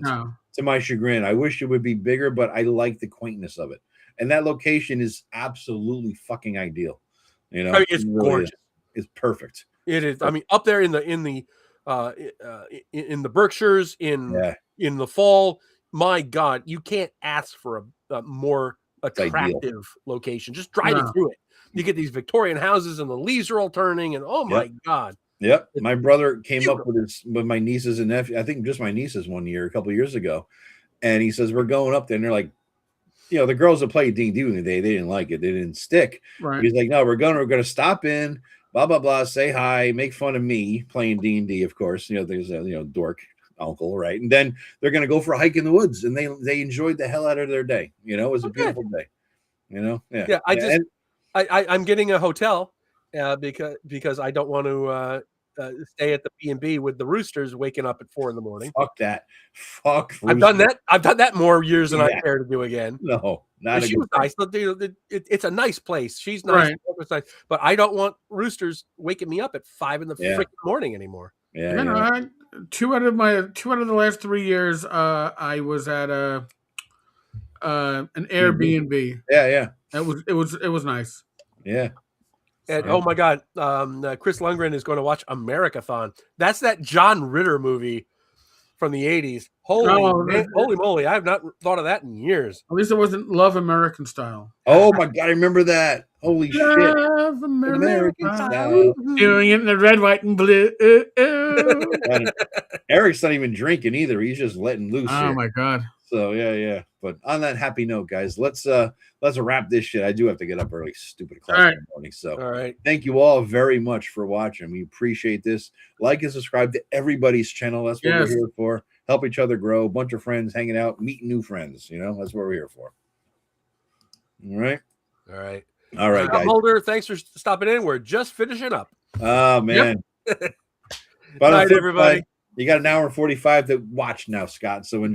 No. To my chagrin, I wish it would be bigger, but I like the quaintness of it. And that location is absolutely fucking ideal. You know, I mean, it's gorgeous. It's perfect. It is. I mean, up there in the Berkshires in the fall. My God, you can't ask for a more attractive location. Just driving through it, you get these Victorian houses, and the leaves are all turning. And oh my God! Yep. My brother came up with my nieces and nephews. I think just my nieces one year, a couple of years ago, and he says we're going up there, and they're like, you know, the girls that played D&D with me, they didn't like it, they didn't stick. Right. He's like, no, we're gonna stop in, blah blah blah, say hi, make fun of me playing D&D, of course. You know, there's a dork uncle, right? And then they're gonna go for a hike in the woods, and they enjoyed the hell out of their day. You know, it was a beautiful day. You know, I'm getting a hotel because I don't want to stay at the B&B with the roosters waking up at 4 a.m. Fuck that. Fuck. I've done that. I've done that more years than I care to do again. No, not she was nice. It's a nice place. She's nice, right. But I don't want roosters waking me up at 5 in the freaking morning anymore. Yeah. Two out of the last 3 years, I was at an Airbnb. Yeah. It was nice. Yeah. And oh my God, Chris Lundgren is going to watch Americathon. That's that John Ritter movie from the 80s. Holy moly. I have not thought of that in years. At least it wasn't Love American Style. Oh my God, I remember that. Holy shit. Love American Style. Doing it in the red, white, and blue. Eric's not even drinking either. He's just letting loose. Oh here. my God. So yeah. But on that happy note, guys, let's wrap this shit. I do have to get up early, stupid o'clock in the morning. So all right. Thank you all very much for watching. We appreciate this. Like and subscribe to everybody's channel. That's what we're here for. Help each other grow. A bunch of friends hanging out, meeting new friends. You know, that's what we're here for. All right. All right, guys. Mulder, thanks for stopping in. We're just finishing up. Oh man. Good night, everybody. You got an hour and 45 to watch now, Scott. So enjoy.